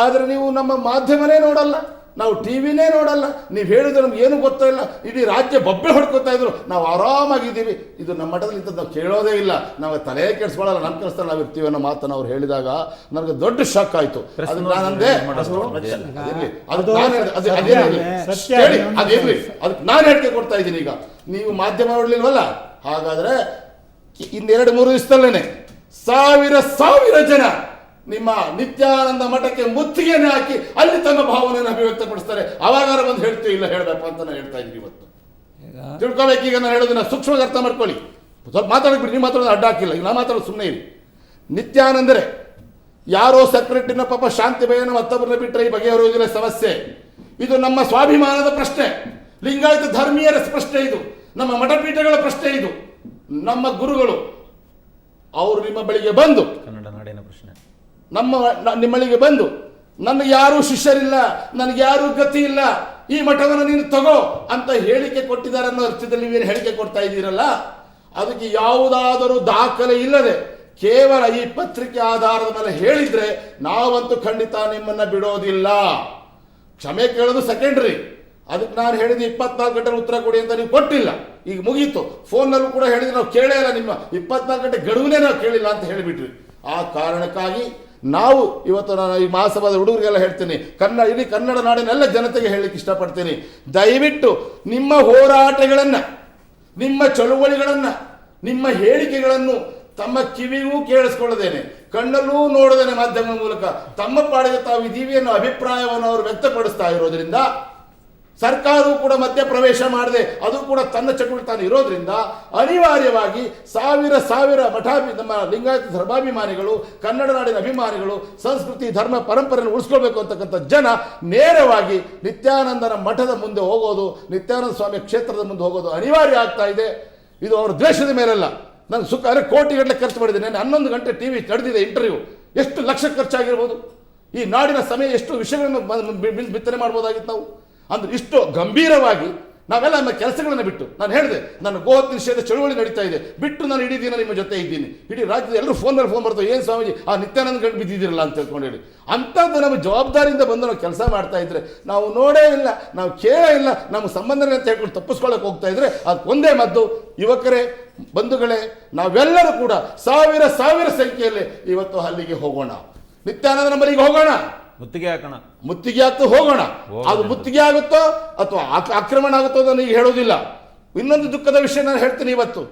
ಆದರೆ ನೀವು ನಮ್ಮ ಮಾಧ್ಯಮನೇ ನೋಡಲ್ಲ, ನಾವು ಟಿ ವಿನೇ ನೋಡಲ್ಲ, ನೀವು ಹೇಳಿದ್ರೆ ನಮ್ಗೆ ಏನು ಗೊತ್ತೇ ಇಲ್ಲ, ಇಡೀ ರಾಜ್ಯ ಬೊಬ್ಬೆ ಹೊಡ್ಕೊತಾ ಇದ್ರು, ನಾವು ಆರಾಮಾಗಿದ್ದೀವಿ. ಇದು ನಮ್ಮ ಮಠದಲ್ಲಿ ಇಂಥದ್ದು ನಾವು ಕೇಳೋದೇ ಇಲ್ಲ, ನಾವು ತಲೆ ಕೆಡಿಸ್ಕೊಳ್ಳಲ್ಲ, ನಮ್ಮ ಕೆಲಸ ನಾವು ಇರ್ತೀವಿ ಅನ್ನೋ ಮಾತನ್ನು ಅವ್ರು ಹೇಳಿದಾಗ ನನಗೆ ದೊಡ್ಡ ಶಾಕ್ ಆಯಿತು. ಅದು ನಾನಂದೆ ಅದಕ್ಕೆ ನಾನು ಹೇಳಿಕೆ ಕೊಡ್ತಾ ಇದ್ದೀನಿ. ಈಗ ನೀವು ಮಾಧ್ಯಮ ನೋಡ್ಲಿಲ್ವಲ್ಲ, ಹಾಗಾದ್ರೆ ಇನ್ನೆರಡು ಮೂರು ದಿವಸದಲ್ಲೇನೆ ಸಾವಿರ ಜನ ನಿಮ್ಮ ನಿತ್ಯಾನಂದ ಮಠಕ್ಕೆ ಮುತ್ತಿಗೆಯನ್ನು ಹಾಕಿ ಅಲ್ಲಿ ತಮ್ಮ ಭಾವನೆಯನ್ನು ಅಭಿವ್ಯಕ್ತಪಡಿಸ್ತಾರೆ. ಅವಾಗಾರ ಬಂದು ಹೇಳ್ತೀವಿ, ಇಲ್ಲ ಹೇಳಬೇಕು ಅಂತ ನಾನು ಹೇಳ್ತಾ ಇದ್ದೀನಿ. ಇವತ್ತು ತಿಳ್ಕೊಬೇಕೀಗ ನಾನು ಹೇಳೋದನ್ನ ಸೂಕ್ಷ್ಮವಾಗಿ ಅರ್ಥ ಮಾಡ್ಕೊಳ್ಳಿ. ಸ್ವಲ್ಪ ಮಾತಾಡಕ್ಕೆ ನೀವು ಮಾತಾಡೋದು ಅಡ್ಡ ಹಾಕಿಲ್ಲ, ಈಗ ನಾ ಮಾತಾಡೋದು ಸುಮ್ಮನೆ ಇರಿ. ನಿತ್ಯಾನಂದರೆ ಯಾರೋ ಸೆಕ್ರೆಟರಿನ ಪಾಪ ಶಾಂತಿ ಭಯನ ಮತ್ತೊಬ್ಬರನ್ನ ಬಿಟ್ಟರೆ ಈ ಬಗೆಹರಿಯುವುದಿಲ್ಲ ಸಮಸ್ಯೆ. ಇದು ನಮ್ಮ ಸ್ವಾಭಿಮಾನದ ಪ್ರಶ್ನೆ, ಲಿಂಗಾಯತ ಧರ್ಮೀಯರ ಪ್ರಶ್ನೆ, ಇದು ನಮ್ಮ ಮಠಪೀಠಗಳ ಪ್ರಶ್ನೆ, ಇದು ನಮ್ಮ ಗುರುಗಳು ಅವರು ನಿಮ್ಮ ಬಳಿಗೆ ಬಂದು, ಕನ್ನಡ ನಾಡಿನ ಪ್ರಶ್ನೆ, ನಿಮ್ಮಳಿಗೆ ಬಂದು ನನಗೆ ಯಾರೂ ಶಿಷ್ಯರಿಲ್ಲ, ನನಗೆ ಯಾರೂ ಗತಿ ಇಲ್ಲ, ಈ ಮಠವನ್ನು ನೀನು ತಗೋ ಅಂತ ಹೇಳಿಕೆ ಕೊಟ್ಟಿದ್ದಾರೆ ಅನ್ನೋ ಅರ್ಥದಲ್ಲಿ ನೀವೇನು ಹೇಳಿಕೆ ಕೊಡ್ತಾ ಇದ್ದೀರಲ್ಲ, ಅದಕ್ಕೆ ಯಾವುದಾದರೂ ದಾಖಲೆ ಇಲ್ಲದೆ ಕೇವಲ ಈ ಪತ್ರಿಕೆ ಆಧಾರದ ಮೇಲೆ ಹೇಳಿದ್ರೆ ನಾವಂತೂ ಖಂಡಿತ ನಿಮ್ಮನ್ನ ಬಿಡೋದಿಲ್ಲ. ಕ್ಷಮೆ ಕೇಳೋದು ಸೆಕೆಂಡ್ರಿ, ಅದಕ್ಕೆ ನಾನು ಹೇಳಿದ 24 ಗಂಟೆ ಉತ್ತರ ಕೊಡಿ ಅಂತ ನೀವು ಕೊಟ್ಟಿಲ್ಲ, ಈಗ ಮುಗೀತು. ಫೋನ್ನಲ್ಲೂ ಕೂಡ ಹೇಳಿದ್ರೆ ನಾವು ಕೇಳೇ ಇಲ್ಲ, ನಿಮ್ಮ 24 ಗಂಟೆ ಗಡುವನೇ ನಾವು ಕೇಳಿಲ್ಲ ಅಂತ ಹೇಳಿಬಿಟ್ರಿ. ಆ ಕಾರಣಕ್ಕಾಗಿ ನಾವು ಇವತ್ತು ನಾನು ಈ ಮಹಾಸಭಾದ ಹುಡುಗರಿಗೆಲ್ಲ ಹೇಳ್ತೀನಿ, ಇಡೀ ಕನ್ನಡ ನಾಡಿನೆಲ್ಲ ಜನತೆಗೆ ಹೇಳಲಿಕ್ಕೆ ಇಷ್ಟಪಡ್ತೀನಿ, ದಯವಿಟ್ಟು ನಿಮ್ಮ ಹೋರಾಟಗಳನ್ನು, ನಿಮ್ಮ ಚಳುವಳಿಗಳನ್ನು, ನಿಮ್ಮ ಹೇಳಿಕೆಗಳನ್ನು ತಮ್ಮ ಕಿವಿಗೂ ಕೇಳಿಸ್ಕೊಳ್ಳದೇನೆ, ಕಣ್ಣಲ್ಲೂ ನೋಡದೇನೆ ಮಾಧ್ಯಮದ ಮೂಲಕ ತಮ್ಮ ಪಾಡಿಗೆ ತಾವು ಇದೀವಿ ಅನ್ನೋ ಅಭಿಪ್ರಾಯವನ್ನು ಅವರು ವ್ಯಕ್ತಪಡಿಸ್ತಾ ಇರೋದ್ರಿಂದ, ಸರ್ಕಾರವೂ ಕೂಡ ಮಧ್ಯ ಪ್ರವೇಶ ಮಾಡದೆ ಅದು ಕೂಡ ತನ್ನ ಚಟುವಟಿಕೆ ತಾನು ಇರೋದ್ರಿಂದ ಅನಿವಾರ್ಯವಾಗಿ ಸಾವಿರ ನಮ್ಮ ಲಿಂಗಾಯತ ಧರ್ಮಾಭಿಮಾನಿಗಳು, ಕನ್ನಡ ನಾಡಿನ ಅಭಿಮಾನಿಗಳು, ಸಂಸ್ಕೃತಿ ಧರ್ಮ ಪರಂಪರೆಯನ್ನು ಉಳಿಸ್ಕೊಳ್ಬೇಕು ಅಂತಕ್ಕಂಥ ಜನ ನೇರವಾಗಿ ನಿತ್ಯಾನಂದನ ಮಠದ ಮುಂದೆ ಹೋಗೋದು, ನಿತ್ಯಾನಂದ ಸ್ವಾಮಿ ಕ್ಷೇತ್ರದ ಮುಂದೆ ಹೋಗೋದು ಅನಿವಾರ್ಯ ಆಗ್ತಾ ಇದೆ. ಇದು ಅವರ ದ್ವೇಷದ ಮೇಲೆಲ್ಲ. ನನಗೆ ಸುಖ ಅಂದರೆ ಕೋಟಿಗಟ್ಟಲೆ ಖರ್ಚು ಮಾಡಿದ್ದೇನೆ. 11 ಗಂಟೆ ಟಿ ವಿ ನಡೆದಿದೆ ಇಂಟರ್ವ್ಯೂ, ಎಷ್ಟು ಲಕ್ಷ ಖರ್ಚಾಗಿರ್ಬೋದು, ಈ ನಾಡಿನ ಸಮಯ ಎಷ್ಟು ವಿಷಯಗಳನ್ನು ಬಿತ್ತನೆ ಮಾಡ್ಬೋದಾಗಿತ್ತು ನಾವು. ಅಂದ್ರೆ ಇಷ್ಟು ಗಂಭೀರವಾಗಿ ನಾವೆಲ್ಲ ನಮ್ಮ ಕೆಲಸಗಳನ್ನು ಬಿಟ್ಟು, ನಾನು ಹೇಳಿದೆ ನನ್ನ ಗೋಹತ್ಯೆ ನಿಷೇಧ ಚಳುವಳಿ ನಡೀತಾ ಇದೆ, ಬಿಟ್ಟು ನಾನು ಇಡೀ ದಿನ ನಿಮ್ಮ ಜೊತೆ ಇದ್ದೀನಿ, ಇಡೀ ರಾಜ್ಯದ ಎಲ್ಲರೂ ಫೋನ್ ಬರ್ತವೆ, ಏನು ಸ್ವಾಮೀಜಿ ಆ ನಿತ್ಯಾನಂದ ಗಂಟು ಬಿದ್ದಿದ್ದೀರಲ್ಲ ಅಂತ ಹೇಳ್ಕೊಂಡು ಹೇಳಿ. ಅಂಥದ್ದು ನಮ್ಮ ಜವಾಬ್ದಾರಿಯಿಂದ ಬಂದು ನಾವು ಕೆಲಸ ಮಾಡ್ತಾ ಇದ್ರೆ, ನಾವು ನೋಡೇ ಇಲ್ಲ, ನಾವು ಕೇಳೇ ಇಲ್ಲ, ನಮ್ಮ ಸಂಬಂಧನೇ ಅಂತ ಹೇಳ್ಕೊಂಡು ತಪ್ಪಿಸ್ಕೊಳ್ಳೋಕೆ ಹೋಗ್ತಾ ಇದ್ರೆ ಅದಕ್ಕೆ ಒಂದೇ ಮದ್ದು. ಯುವಕರೇ, ಬಂಧುಗಳೇ, ನಾವೆಲ್ಲರೂ ಕೂಡ ಸಾವಿರ ಸಂಖ್ಯೆಯಲ್ಲಿ ಇವತ್ತು ಅಲ್ಲಿಗೆ ಹೋಗೋಣ, ನಿತ್ಯಾನಂದನ ಮನೆಗೆ ಹೋಗೋಣ, ಮುತ್ತಿಗೆ ಹಾಕೋಣ, ಮುತ್ತಿಗೆ ಹಾಕ್ತು ಹೋಗೋಣ. ಅದು ಮುತ್ತಿಗೆ ಆಗುತ್ತೋ ಅಥವಾ ಆಕ್ರಮಣ ಆಗುತ್ತೋ ಅದನ್ನು ಈಗ ಹೇಳೋದಿಲ್ಲ. ಇನ್ನೊಂದು ದುಃಖದ ವಿಷಯ ನಾನು ಹೇಳ್ತೀನಿ. ಇವತ್ತು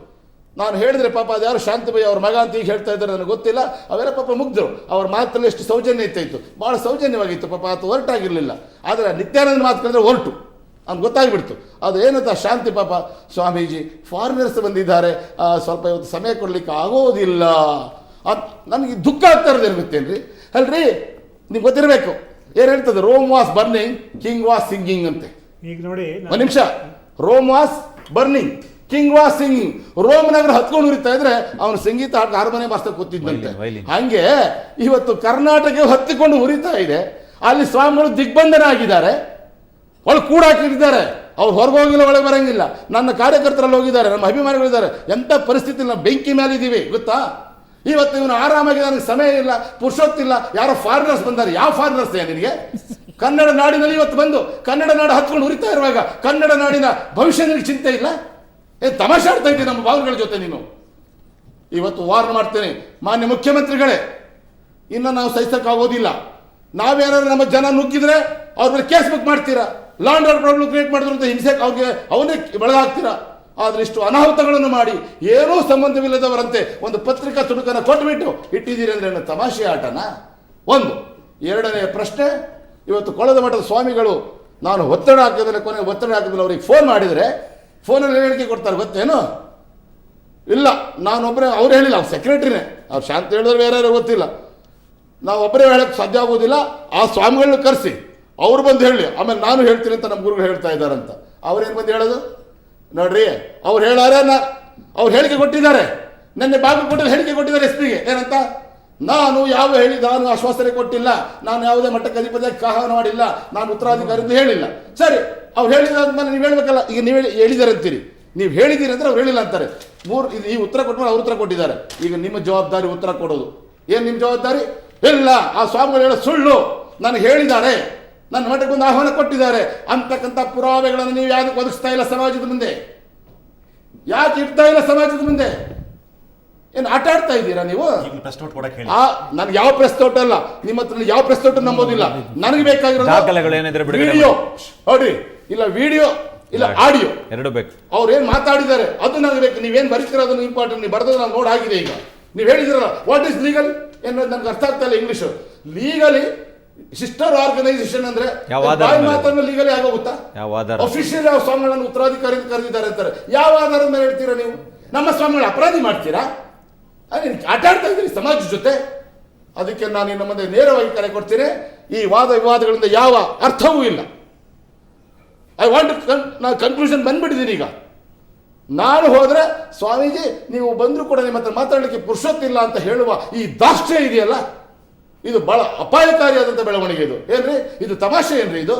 ನಾನು ಹೇಳಿದ್ರೆ ಪಾಪ ಅದು ಯಾರು ಶಾಂತಿಭಯ ಅವ್ರ ಮಗ ಅಂತ ಈಗ ಹೇಳ್ತಾ ಇದ್ದಾರೆ, ನನಗೆ ಗೊತ್ತಿಲ್ಲ. ಅವೆಲ್ಲ ಪಾಪ ಮುಗ್ದರು, ಅವ್ರ ಮಾತಲ್ಲಿ ಎಷ್ಟು ಸೌಜನ್ಯತೆ ಇತ್ತು, ಭಾಳ ಸೌಜನ್ಯವಾಗಿತ್ತು ಪಾಪ, ಅದು ಹೊರಟಾಗಿರಲಿಲ್ಲ. ಆದರೆ ನಿತ್ಯಾನಂದ ಮಾತು ಕೇಳಿದ್ರೆ ಹೊರಟು ಅಂತ ಗೊತ್ತಾಗ್ಬಿಡ್ತು. ಅದು ಏನಂತ ಶಾಂತಿ ಪಾಪ, ಸ್ವಾಮೀಜಿ ಫಾರಿನರ್ಸ್ ಬಂದಿದ್ದಾರೆ, ಸ್ವಲ್ಪ ಇವತ್ತು ಸಮಯ ಕೊಡಲಿಕ್ಕೆ ಆಗೋದಿಲ್ಲ ಅಂತ ನನಗೆ ದುಃಖ ಆಗ್ತಾ ಇರೋದೇನು ಗೊತ್ತೇನ್ರಿ? ಅಲ್ರಿ, ನಿಮ್ಗೆ ಗೊತ್ತಿರಬೇಕು ಏನು ಹೇಳ್ತದೆ, Rome was burning, king was singing ಅಂತೆ. ಈಗ ನೋಡಿ ಒಂದು ನಿಮಿಷ, Rome was burning, king was singing. Rome ನಗರ ಹತ್ಕೊಂಡು ಉರಿತಾ ಇದ್ರೆ ಅವನು ಸಂಗೀತ ಹಾಡು ಹಾರ್ಮೋನಿಯಂ ಬಾರಿಸ್ತಾ ಕೂತಿದ್ದಂತೆ. ಹಂಗೆ ಇವತ್ತು ಕರ್ನಾಟಕ ಹತ್ತಿಕೊಂಡು ಉರಿತಾ ಇದೆ, ಅಲ್ಲಿ ಸ್ವಾಮಿಗಳು ದಿಗ್ಬಂಧನ ಆಗಿದ್ದಾರೆ, ಒಳಗೆ ಕೂಡ ಹಾಕಿಟ್ಟಿದ್ದಾರೆ, ಅವ್ರು ಹೊರಗೆ ಹೋಗಿಲ್ಲ, ಒಳಗೆ ಬರಂಗಿಲ್ಲ. ನನ್ನ ಕಾರ್ಯಕರ್ತರಲ್ಲಿ ಹೋಗಿದ್ದಾರೆ, ನಮ್ಮ ಅಭಿಮಾನಿಗಳಿದ್ದಾರೆ. ಎಂಥ ಪರಿಸ್ಥಿತಿ, ನಾವು ಬೆಂಕಿ ಮೇಲೆ ಇದ್ದೀವಿ ಗೊತ್ತಾ. ಇವತ್ತು ಇವನು ಆರಾಮಾಗಿ ನನಗೆ ಸಮಯ ಇಲ್ಲ, ಪುರುಷೊತ್ತಿಲ್ಲ, ಯಾರೋ ಫಾರಿನರ್ಸ್ ಬಂದಾರೆ. ಯಾವ ಫಾರಿನರ್ಸ್ ನಿನಗೆ? ಕನ್ನಡ ನಾಡಿನಲ್ಲಿ ಇವತ್ತು ಬಂದು ಕನ್ನಡ ನಾಡು ಹತ್ಕೊಂಡು ಉರಿತಾ ಇರುವಾಗ ಕನ್ನಡ ನಾಡಿನ ಭವಿಷ್ಯ ನಿನಗೆ ಚಿಂತೆ ಇಲ್ಲ? ಏನು ತಮಾಷೆ ಆಡ್ತಾ ಇದ್ದೀನಿ ನಮ್ಮ ಭಾವನೆಗಳ ಜೊತೆ ನೀನು. ಇವತ್ತು ವಾರ್ನ್ ಮಾಡ್ತೇನೆ, ಮಾನ್ಯ ಮುಖ್ಯಮಂತ್ರಿಗಳೇ, ಇನ್ನು ನಾವು ಸಹಿಸಕ್ಕಾಗೋದಿಲ್ಲ. ನಾವೇನಾದ್ರು ನಮ್ಮ ಜನ ನುಗ್ಗಿದ್ರೆ ಅವ್ರ ಮೇಲೆ ಕೇಸ್ ಬುಕ್ ಮಾಡ್ತೀರಾ, law and order problem create ಮಾಡಿದ್ರು ಅಂತ ಹಿಂಸೆ ಅವ್ರಿಗೆ ಅವನೇ ಬೆಳಗಾಗ್ತೀರಾ. ಆದರೆ ಇಷ್ಟು ಅನಾಹುತಗಳನ್ನು ಮಾಡಿ ಏನೂ ಸಂಬಂಧವಿಲ್ಲದವರಂತೆ ಒಂದು ಪತ್ರಿಕಾ ತುಣುಕನ್ನು ಕೊಟ್ಟುಬಿಟ್ಟು ಇಟ್ಟಿದ್ದೀರಿ ಅಂದರೆ ನನ್ನ ತಮಾಷೆ ಆಟನಾ? ಒಂದು. ಎರಡನೆಯ ಪ್ರಶ್ನೆ, ಇವತ್ತು ಕೊಳದ ಮಠದ ಸ್ವಾಮಿಗಳು ನಾನು ಒತ್ತಡ ಹಾಕಿದ್ರೆ ಕೊನೆಗೆ ಒತ್ತಡ ಹಾಕಿದ್ರೆ ಅವ್ರಿಗೆ ಫೋನ್ ಮಾಡಿದರೆ ಫೋನಲ್ಲಿ ಹೇಳಿಕೆ ಕೊಡ್ತಾರೆ ಗೊತ್ತೇನು? ಇಲ್ಲ ನಾನೊಬ್ಬರೇ, ಅವ್ರು ಹೇಳಿಲ್ಲ, ಅವ್ರು ಸೆಕ್ರೆಟ್ರಿನೇ, ಅವ್ರು ಶಾಂತಿ ಹೇಳಿದ್ರೆ ಬೇರೆ ಯಾರು ಗೊತ್ತಿಲ್ಲ, ನಾವು ಒಬ್ಬರೇ ಹೇಳೋಕ್ಕೆ ಸಾಧ್ಯ ಆಗೋದಿಲ್ಲ, ಆ ಸ್ವಾಮಿಗಳನ್ನ ಕರೆಸಿ ಅವ್ರು ಬಂದು ಹೇಳಿ, ಆಮೇಲೆ ನಾನು ಹೇಳ್ತೀನಿ ಅಂತ ನಮ್ಮ ಗುರುಗಳು ಹೇಳ್ತಾ ಇದ್ದಾರಂತ. ಅವ್ರೇನು ಬಂದು ಹೇಳೋದು ನೋಡ್ರಿ, ಅವ್ರು ಹೇಳಾರೆ, ಅವ್ರು ಹೇಳಿಕೆ ಕೊಟ್ಟಿದ್ದಾರೆ, ನೆನ್ನೆ ಬಾಗಲಕೋಟೆಯಲ್ಲಿ ಹೇಳಿಕೆ ಕೊಟ್ಟಿದ್ದಾರೆ SP ಗೆ. ಏನಂತ? ನಾನು ನಾನು ಆಶ್ವಾಸನೆ ಕೊಟ್ಟಿಲ್ಲ, ನಾನು ಯಾವುದೇ ಮಟ್ಟಕ್ಕೆ ಅಧಿಪತಿಯಾಗಿ ಆಹ್ವಾನ ಮಾಡಿಲ್ಲ, ನಾನು ಉತ್ತರಾಧಿಕಾರಿ ಅಂತ ಹೇಳಿಲ್ಲ. ಸರಿ, ಅವ್ರು ಹೇಳಿದಾದ್ಮೇಲೆ ನೀವು ಹೇಳ್ಬೇಕಲ್ಲ. ಈಗ ನೀವು ಹೇಳಿದ್ದಾರೆ ಅಂತೀರಿ, ನೀವು ಹೇಳಿದ್ದೀರಿ ಅಂದರೆ ಅವ್ರು ಹೇಳಿಲ್ಲ ಅಂತಾರೆ. ಈ ಉತ್ತರ ಕೊಟ್ಟಮೇಲೆ ಅವ್ರು ಉತ್ತರ ಕೊಟ್ಟಿದ್ದಾರೆ. ಈಗ ನಿಮ್ಮ ಜವಾಬ್ದಾರಿ ಉತ್ತರ ಕೊಡೋದು. ಏನು ನಿಮ್ಮ ಜವಾಬ್ದಾರಿ? ಇಲ್ಲ, ಆ ಸ್ವಾಮಿಗಳು ಹೇಳೋ ಸುಳ್ಳು, ನನಗೆ ಹೇಳಿದ್ದಾರೆ, ನನ್ನ ಮಠಕ್ಕೆ ಬಂದು ಆಹ್ವಾನ ಕೊಟ್ಟಿದ್ದಾರೆ ಅಂತಕ್ಕಂಥ ಪುರಾವೆಗಳನ್ನು ನೀವು ಯಾವ್ದಕ್ಕೆ ಒದಗಿಸ್ತಾ ಇಲ್ಲ ಸಮಾಜದ ಮುಂದೆ? ಯಾಕೆ ಇಡ್ತಾ ಇಲ್ಲ ಸಮಾಜದ ಮುಂದೆ? ಏನು ಆಟ ಆಡ್ತಾ ಇದ್ದೀರಾ ನೀವು? ನನಗೆ ಯಾವ ಪ್ರೆಸ್ ತೋಟ ಅಲ್ಲ, ನಿಮ್ಮ ಹತ್ರ ಯಾವ ಪ್ರೆಸ್ ತೋಟ ನಂಬೋದಿಲ್ಲ. ನನಗೆ ಬೇಕಾಗಿರೋದು ವಿಡಿಯೋ ನೋಡ್ರಿ, ಇಲ್ಲ ವಿಡಿಯೋ ಇಲ್ಲ ಆಡಿಯೋ ಎರಡು ಬೇಕು. ಅವ್ರು ಏನು ಮಾತಾಡಿದ್ದಾರೆ ಅದು ನನಗೆ ಬೇಕು. ನೀವೇನು ಬರೀತಿರೋದು ಇಂಪಾರ್ಟೆಂಟ್. ನೀವು ಬರೆದು ನಾನು ನೋಡಾಗಿದೆ. ಈಗ ನೀವು ಹೇಳಿದಿರಲ್ಲ ವಾಟ್ ಈಸ್ ಲೀಗಲ್ ಎನ್ನುವುದು ನನಗೆ ಅರ್ಥ ಆಗ್ತಾ ಇಲ್ಲ ಇಂಗ್ಲೀಷು. ಲೀಗಲಿ ಸಿಸ್ಟರ್ ಆರ್ಗನೈಸೇಷನ್ ಅಂದ್ರೆ ಮಾತನ್ನು ಲೀಗಲಿ ಆಗೋಗುತ್ತಾ? ಅಫಿಷಿಯಲ್ ಯಾವ ಸ್ವಾಮಿಗಳನ್ನು ಉತ್ತರಾಧಿಕಾರಿ ಕರೆದಿದ್ದಾರೆ ಅಂತಾರೆ. ಯಾವ ಆಧಾರದ ಮೇಲೆ ಹೇಳ್ತೀರಾ ನೀವು? ನಮ್ಮ ಸ್ವಾಮಿಗಳು ಅಪರಾಧಿ ಮಾಡ್ತೀರಾ? ಆಟ ಆಡ್ತಾ ಇದ್ದೀರಿ ಸಮಾಜದ ಜೊತೆ. ಅದಕ್ಕೆ ನಾನು ಇನ್ನು ಮುಂದೆ ನೇರವಾಗಿ ಕರೆ ಕೊಡ್ತೀನಿ. ಈ ವಾದ ವಿವಾದಗಳಿಂದ ಯಾವ ಅರ್ಥವೂ ಇಲ್ಲ. ಐ ವಾಂಟ್ ನಾನು ಕನ್ಕ್ಲೂಷನ್ ಬಂದ್ಬಿಟ್ಟಿದ್ದೀನಿ. ಈಗ ನಾನು ಹೋದರೆ ಸ್ವಾಮೀಜಿ ನೀವು ಬಂದರೂ ಕೂಡ ನಿಮ್ಮ ಹತ್ರ ಮಾತಾಡಲಿಕ್ಕೆ ಪುರುಷೊತ್ತಿಲ್ಲ ಅಂತ ಹೇಳುವ ಈ ದಾಷ್ಟ್ಯ ಇದೆಯಲ್ಲ, ಇದು ಬಹಳ ಅಪಾಯಕಾರಿಯಾದಂಥ ಬೆಳವಣಿಗೆ. ಇದು ಏನ್ರಿ? ಇದು ತಮಾಷೆ ಏನ್ರಿ ಇದು?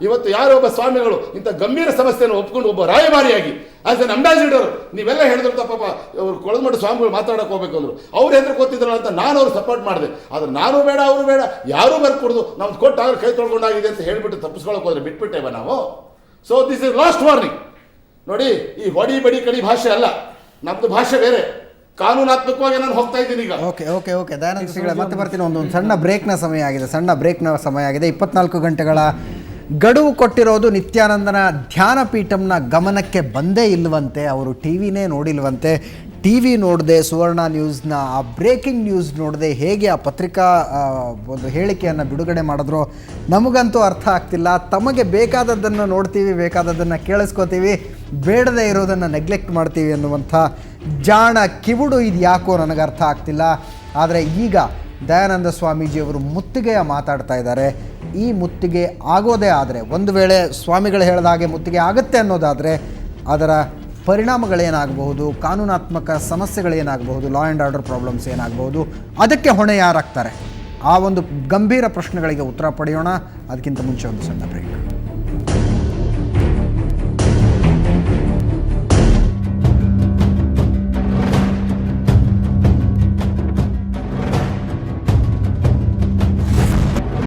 ಇವತ್ತು ಯಾರೋ ಒಬ್ಬ ಸ್ವಾಮಿಗಳು ಇಂಥ ಗಂಭೀರ ಸಮಸ್ಯೆಯನ್ನು ಒಪ್ಕೊಂಡು ಒಬ್ಬ ರಾಯಭಾರಿಯಾಗಿ ಆಸ್ ಎನ್ ಅಂಬಾಸಿಡರ್ ನೀವೆಲ್ಲ ಹೇಳಿದ್ರು ಪಾಪ ಅವ್ರು ಕೊಳದಮಠ ಸ್ವಾಮಿಗಳು ಮಾತಾಡಕ್ಕೆ ಹೋಗ್ಬೇಕು ಅಂದರು. ಅವ್ರು ಹೆಂದ್ರೆ ಗೊತ್ತಿದ್ರಲ್ಲ ಅಂತ ನಾನು ಅವ್ರು ಸಪೋರ್ಟ್ ಮಾಡಿದೆ. ಆದರೆ ನಾನು ಬೇಡ, ಅವರು ಬೇಡ, ಯಾರೂ ಬರ್ಕೊಡ್ದು ನಮ್ದು ಕೊಟ್ಟು ಆದ್ರೆ ಕೈ ತೊಳ್ಕೊಂಡಾಗಿದೆ ಅಂತ ಹೇಳಿಬಿಟ್ಟು ತಪ್ಪಿಸ್ಕೊಳಕ್ಕೆ ಹೋದ್ರೆ ಬಿಟ್ಬಿಟ್ಟೇವ ನಾವು. So this is last warning. ನೋಡಿ, ಈ ಹೊಡಿ ಬಡಿ ಕಡಿ ಭಾಷೆ ಅಲ್ಲ, ನಮ್ದು ಭಾಷೆ ಬೇರೆ. ಕಾನೂನಾತ್ಮಕವಾಗಿ ನಾನು ಹೋಗ್ತಾ ಇದ್ದೀನಿ ಈಗ. ಓಕೆ ದಯಾನಂದ ಶ್ರೀಗಳೇ, ಮತ್ತೆ ಬರ್ತೀನಿ. ಒಂದು ಸಣ್ಣ ಬ್ರೇಕ್ನ ಸಮಯ ಆಗಿದೆ. 24 ಗಂಟೆಗಳ ಗಡುವು ಕೊಟ್ಟಿರೋದು ನಿತ್ಯಾನಂದನ ಧ್ಯಾನ ಪೀಠಂನ ಗಮನಕ್ಕೆ ಬಂದೇ ಇಲ್ಲವಂತೆ. ಅವರು ಟಿವಿನೇ ನೋಡಿಲ್ವಂತೆ. ಟಿವಿ ನೋಡದೆ ಸುವರ್ಣ ನ್ಯೂಸ್ನ ಆ ಬ್ರೇಕಿಂಗ್ ನ್ಯೂಸ್ ನೋಡದೆ ಹೇಗೆ ಆ ಪತ್ರಿಕಾ ಒಂದು ಹೇಳಿಕೆಯನ್ನು ಬಿಡುಗಡೆ ಮಾಡಿದ್ರು ನಮಗಂತೂ ಅರ್ಥ ಆಗ್ತಿಲ್ಲ. ತಮಗೆ ಬೇಕಾದದ್ದನ್ನು ನೋಡ್ತೀವಿ, ಬೇಕಾದದ್ದನ್ನು ಕೇಳಿಸ್ಕೋತೀವಿ, ಬೇಡದೇ ಇರೋದನ್ನು ನೆಗ್ಲೆಕ್ಟ್ ಮಾಡ್ತೀವಿ ಅನ್ನುವಂಥ ಜಾಣ ಕಿವುಡು ಇದು ಯಾಕೋ ನನಗೆ ಅರ್ಥ ಆಗ್ತಿಲ್ಲ. ಆದರೆ ಈಗ ದಯಾನಂದ ಸ್ವಾಮೀಜಿಯವರು ಮುತ್ತಿಗೆಯ ಮಾತಾಡ್ತಾ ಇದ್ದಾರೆ. ಈ ಮುತ್ತಿಗೆ ಆಗೋದೇ ಆದರೆ, ಒಂದು ವೇಳೆ ಸ್ವಾಮಿಗಳು ಹೇಳಿದ ಹಾಗೆ ಮುತ್ತಿಗೆ ಆಗುತ್ತೆ ಅನ್ನೋದಾದರೆ ಅದರ ಪರಿಣಾಮಗಳೇನಾಗಬಹುದು, ಕಾನೂನಾತ್ಮಕ ಸಮಸ್ಯೆಗಳೇನಾಗಬಹುದು, ಲಾ ಆ್ಯಂಡ್ ಆರ್ಡರ್ ಪ್ರಾಬ್ಲಮ್ಸ್ ಏನಾಗಬಹುದು, ಅದಕ್ಕೆ ಹೊಣೆ ಯಾರಾಗ್ತಾರೆ? ಆ ಒಂದು ಗಂಭೀರ ಪ್ರಶ್ನೆಗಳಿಗೆ ಉತ್ತರ ಪಡೆಯೋಣ. ಅದಕ್ಕಿಂತ ಮುಂಚೆ ಒಂದು ಸಣ್ಣ ಬ್ರೇಕ್.